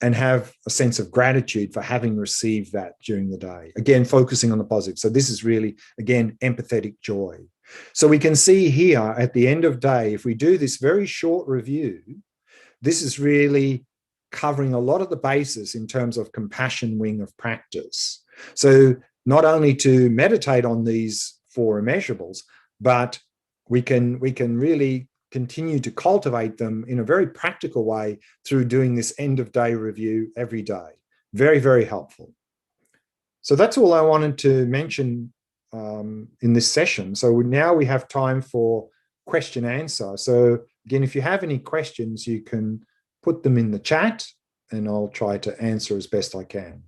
and have a sense of gratitude for having received that during the day. Again, focusing on the positive. So this is really, again, empathetic joy. So we can see here at the end of day, if we do this very short review, this is really covering a lot of the basis in terms of compassion wing of practice. So not only to meditate on these 4 immeasurables, but we can really continue to cultivate them in a very practical way through doing this end of day review every day. Very, very helpful. So that's all I wanted to mention in this session. So now we have time for question answer. So again, if you have any questions, you can put them in the chat and I'll try to answer as best I can.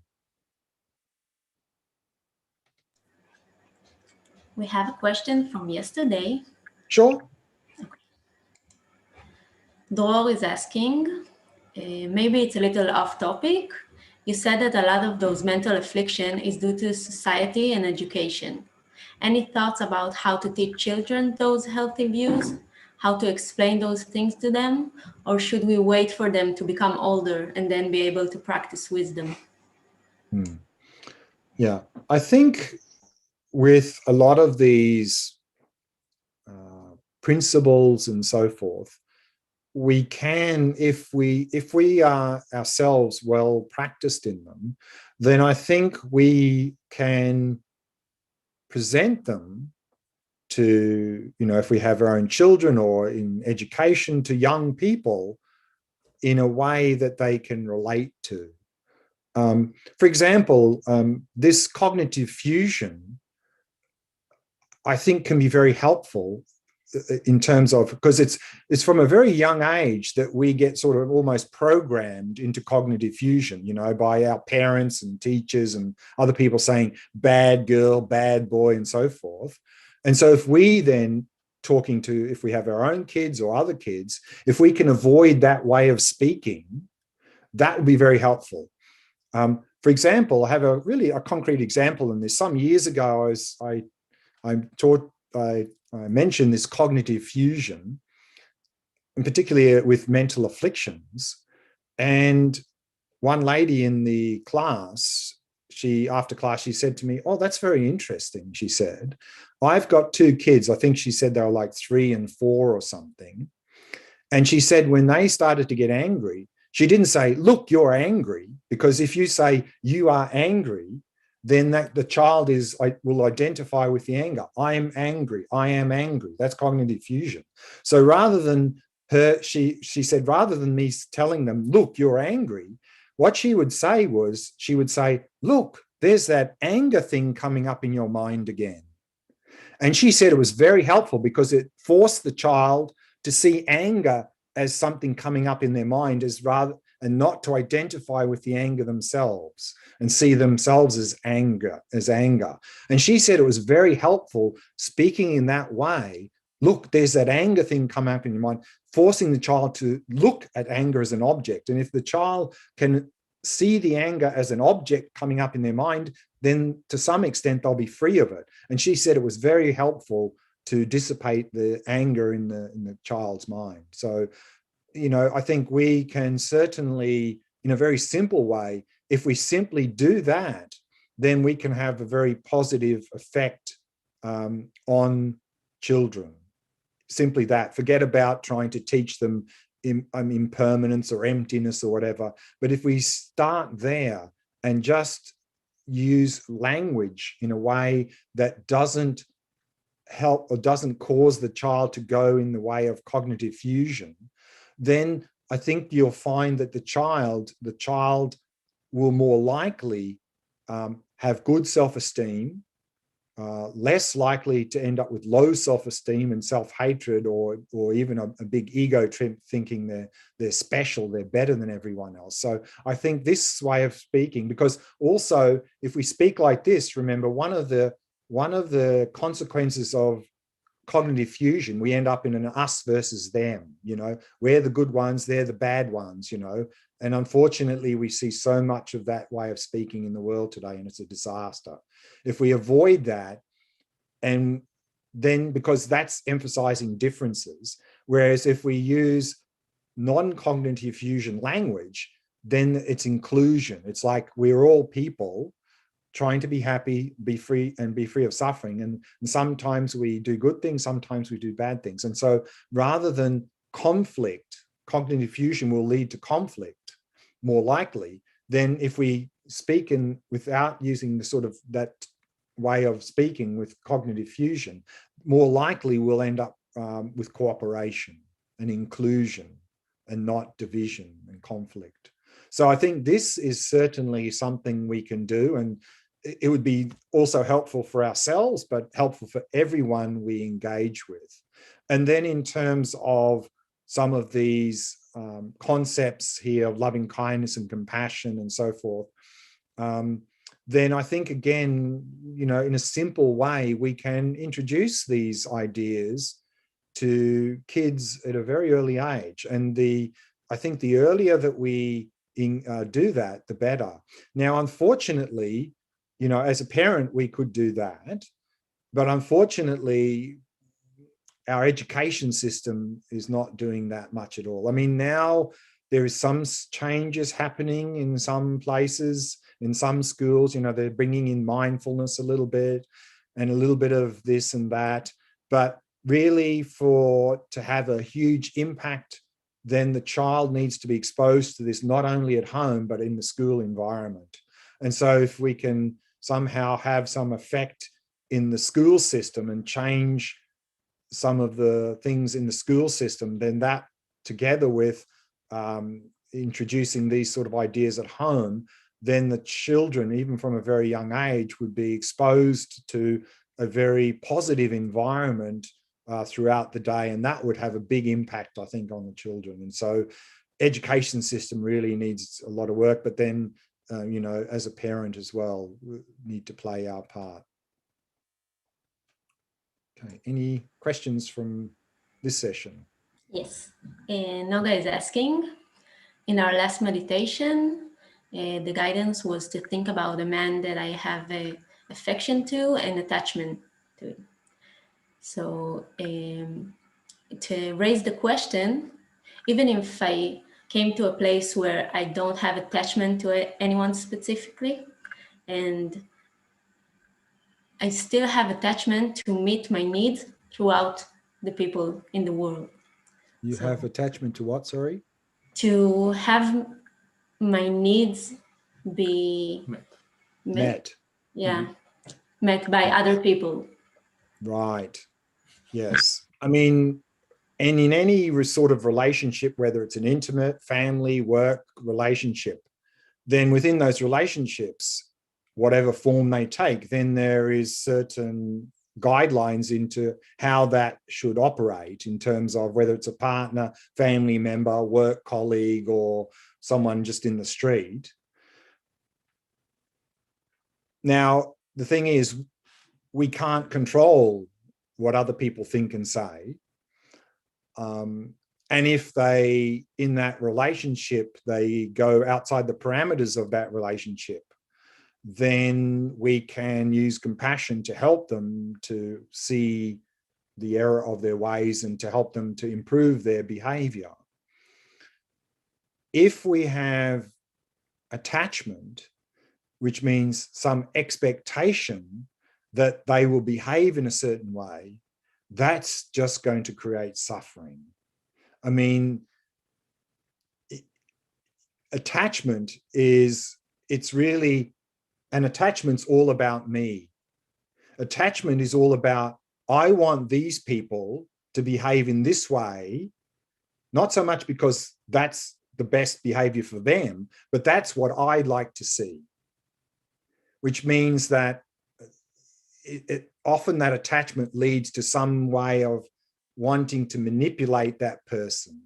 We have a question from yesterday. Sure. Dror is asking, maybe it's a little off topic. You said that a lot of those mental affliction is due to society and education. Any thoughts about how to teach children those healthy views? How to explain those things to them? Or should we wait for them to become older and then be able to practice wisdom? Yeah, I think with a lot of these principles and so forth, we can, if we are ourselves well practiced in them, then I think we can present them to, if we have our own children or in education, to young people in a way that they can relate to. For example, this cognitive fusion, I think, can be very helpful in terms of, because it's from a very young age that we get sort of almost programmed into cognitive fusion, by our parents and teachers and other people saying bad girl, bad boy, and so forth. And so if we then if we have our own kids or other kids, if we can avoid that way of speaking, that would be very helpful. For example, I have a concrete example in this. Some years ago, I mentioned this cognitive fusion, and particularly with mental afflictions. And one lady in the class, after class, she said to me, "Oh, that's very interesting." She said, "I've got 2 kids." I think she said they were like 3 and 4 or something. And she said when they started to get angry, she didn't say, "Look, you're angry," because if you say you are angry, then the child will identify with the anger. I am angry. I am angry. That's cognitive fusion. So rather than she said, rather than me telling them, "Look, you're angry," what she would say was, she would say, "Look, there's that anger thing coming up in your mind again." And she said it was very helpful because it forced the child to see anger as something coming up in their mind and not to identify with the anger themselves and see themselves as anger. And she said it was very helpful speaking in that way. Look, there's that anger thing come up in your mind, forcing the child to look at anger as an object. And if the child can see the anger as an object coming up in their mind, then to some extent they'll be free of it. And she said it was very helpful to dissipate the anger in the child's mind. So I think we can certainly, in a very simple way, if we simply do that, then we can have a very positive effect on children. Simply that. Forget about trying to teach them impermanence or emptiness or whatever. But if we start there and just use language in a way that doesn't help or doesn't cause the child to go in the way of cognitive fusion, then I think you'll find that the child will more likely have good self-esteem, less likely to end up with low self-esteem and self-hatred, or even a big ego trip, thinking they're special, they're better than everyone else. So I think this way of speaking, because also if we speak like this, remember one of the consequences of cognitive fusion, we end up in an us versus them. We're the good ones, they're the bad ones. And unfortunately we see so much of that way of speaking in the world today, and it's a disaster. If we avoid that, and then, because that's emphasizing differences, whereas if we use non-cognitive fusion language, then it's inclusion. It's like we're all people trying to be happy, be free of suffering. And sometimes we do good things, sometimes we do bad things. And so rather than conflict, cognitive fusion will lead to conflict more likely than if we speak without using the sort of that way of speaking with cognitive fusion. More likely we'll end up with cooperation and inclusion and not division and conflict. So I think this is certainly something we can do, and it would be also helpful for ourselves, but helpful for everyone we engage with. And then in terms of some of these concepts here of loving kindness and compassion and so forth, then I think, again, in a simple way, we can introduce these ideas to kids at a very early age. And I think the earlier that we do that, the better. Now, unfortunately, as a parent, we could do that, but unfortunately, our education system is not doing that much at all. I mean, now there is some changes happening in some places, in some schools. They're bringing in mindfulness a little bit and a little bit of this and that. But really, to have a huge impact, then the child needs to be exposed to this not only at home, but in the school environment. And so if we can somehow have some effect in the school system and change some of the things in the school system, then that, together with introducing these sort of ideas at home, then the children, even from a very young age, would be exposed to a very positive environment throughout the day, and that would have a big impact, I think, on the children. And so education system really needs a lot of work, but then as a parent as well, we need to play our part. Okay, any questions from this session? Yes, Noga is asking, in our last meditation, the guidance was to think about a man that I have affection to and attachment to. So to raise the question, even if I came to a place where I don't have attachment to anyone specifically, and I still have attachment to meet my needs throughout the people in the world. You have attachment to what, sorry? To have my needs be met. Yeah, met by other people. Right. Yes. I mean, and in any sort of relationship, whether it's an intimate, family, work relationship, then within those relationships, whatever form they take, then there is certain guidelines into how that should operate in terms of whether it's a partner, family member, work colleague, or someone just in the street. Now, the thing is, we can't control what other people think and say. And if they, in that relationship, they go outside the parameters of that relationship, then we can use compassion to help them to see the error of their ways and to help them to improve their behavior. if we have attachment, which means some expectation that they will behave in a certain way, that's just going to create suffering. I mean, attachment is, it's really, an attachment's all about me. Attachment is all about, I want these people to behave in this way, not so much because that's the best behavior for them, but that's what I'd like to see. Which means that often that attachment leads to some way of wanting to manipulate that person,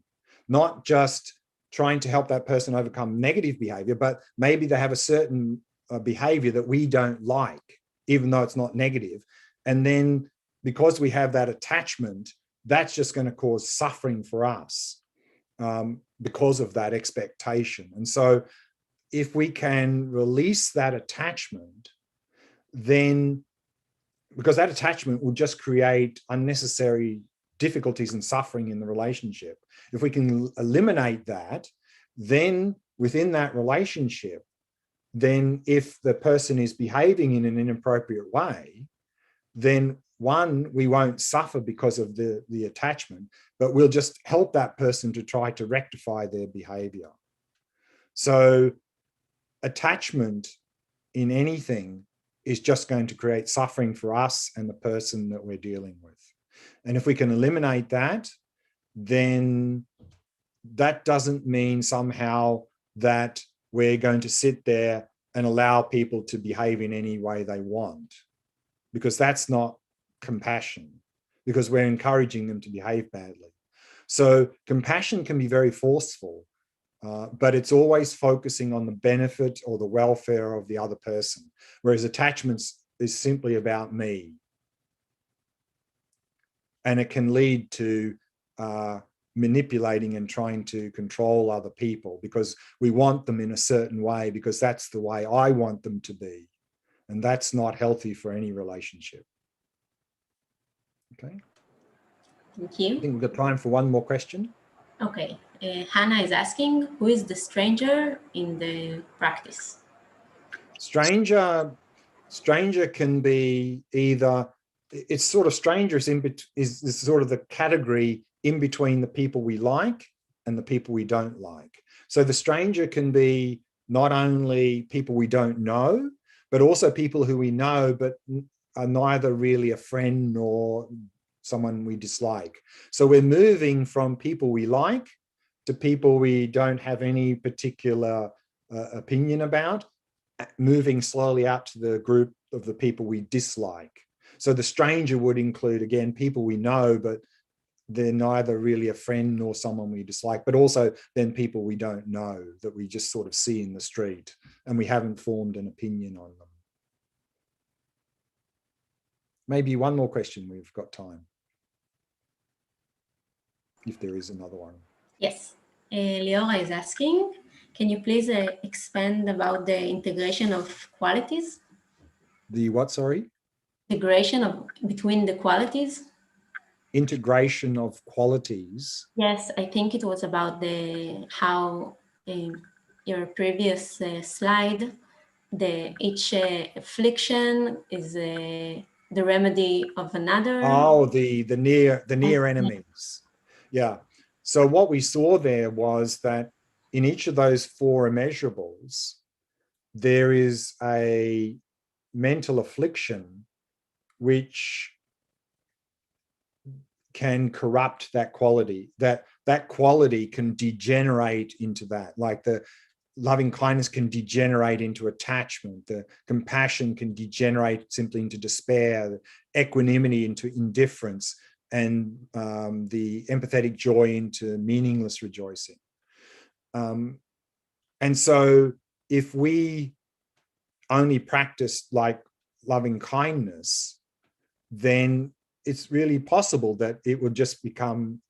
not just trying to help that person overcome negative behavior, but maybe they have a certain behavior that we don't like, even though it's not negative. And then because we have that attachment, that's just going to cause suffering for us because of that expectation. And so if we can release that attachment, then, because that attachment will just create unnecessary difficulties and suffering in the relationship. If we can eliminate that, then within that relationship, then if the person is behaving in an inappropriate way, then one, we won't suffer because of the attachment, but we'll just help that person to try to rectify their behavior. So attachment in anything is just going to create suffering for us and the person that we're dealing with. And if we can eliminate that, then that doesn't mean somehow that we're going to sit there and allow people to behave in any way they want, because that's not compassion, because we're encouraging them to behave badly. So compassion can be very forceful, but it's always focusing on the benefit or the welfare of the other person, whereas attachments is simply about me. And it can lead to manipulating and trying to control other people because we want them in a certain way, because that's the way I want them to be. And that's not healthy for any relationship. Okay. Thank you. I think we've got time for one more question. Okay. Hannah is asking, who is the stranger in the practice? Stranger can be either, it's sort of stranger is sort of the category in between the people we like and the people we don't like. So the stranger can be not only people we don't know, but also people who we know but are neither really a friend nor someone we dislike. So we're moving from people we like to people we don't have any particular opinion about, moving slowly out to the group of the people we dislike. So the stranger would include, again, people we know, but they're neither really a friend nor someone we dislike, but also then people we don't know that we just sort of see in the street and we haven't formed an opinion on them. Maybe one more question, we've got time. If there is another one. Yes. Leora is asking, can you please expand about the integration of qualities? The what, sorry? Integration between the qualities? Integration of qualities. Yes, I think it was about how your previous slide, each affliction is the remedy of another. Oh, the near enemies. Yeah. So what we saw there was that in each of those 4 immeasurables, there is a mental affliction which can corrupt that quality, that quality can degenerate into that, like the loving kindness can degenerate into attachment, the compassion can degenerate simply into despair, the equanimity into indifference, and the empathetic joy into meaningless rejoicing. And so if we only practice like loving kindness, then it's really possible that it would just become,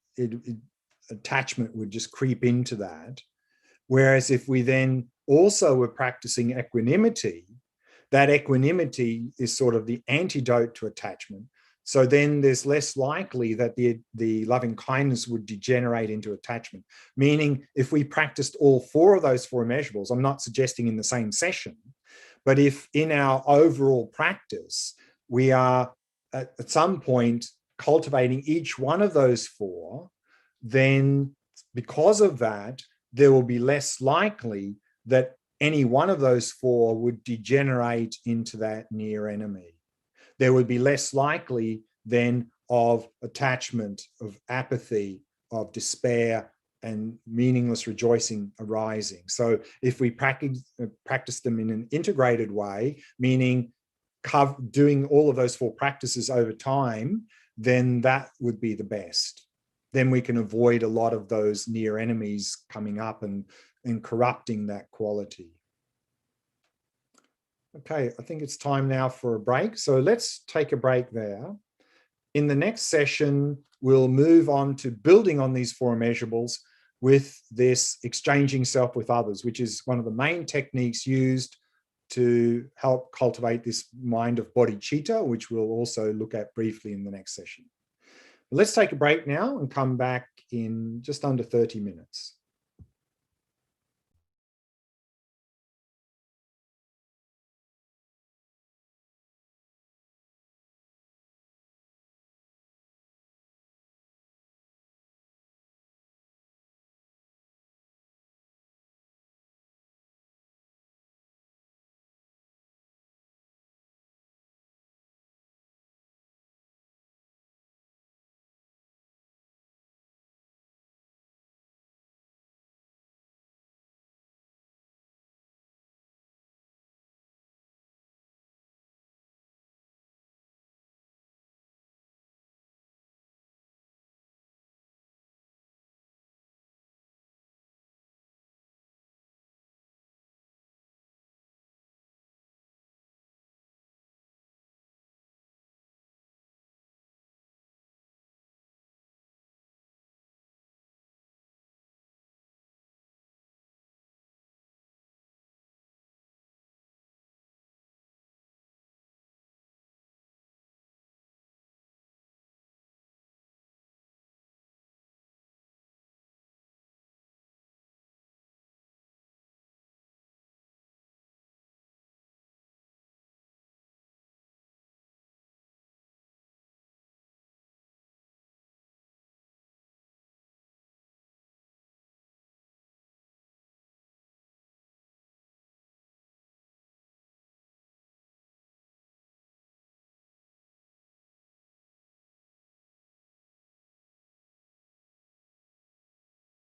attachment would just creep into that. Whereas if we then also were practicing equanimity, that equanimity is sort of the antidote to attachment. So then there's less likely that the loving kindness would degenerate into attachment. Meaning, if we practiced all 4 of those 4 immeasurables, I'm not suggesting in the same session, but if in our overall practice, we are at some point cultivating each one of those 4, then because of that, there will be less likely that any one of those 4 would degenerate into that near enemy. There would be less likely then of attachment, of apathy, of despair, and meaningless rejoicing arising. So if we practice them in an integrated way, meaning doing all of those 4 practices over time, then that would be the best. Then we can avoid a lot of those near enemies coming up and corrupting that quality. Okay, I think it's time now for a break. So let's take a break there. In the next session, we'll move on to building on these 4 immeasurables with this exchanging self with others, which is one of the main techniques used to help cultivate this mind of bodhicitta, which we'll also look at briefly in the next session. Let's take a break now and come back in just under 30 minutes.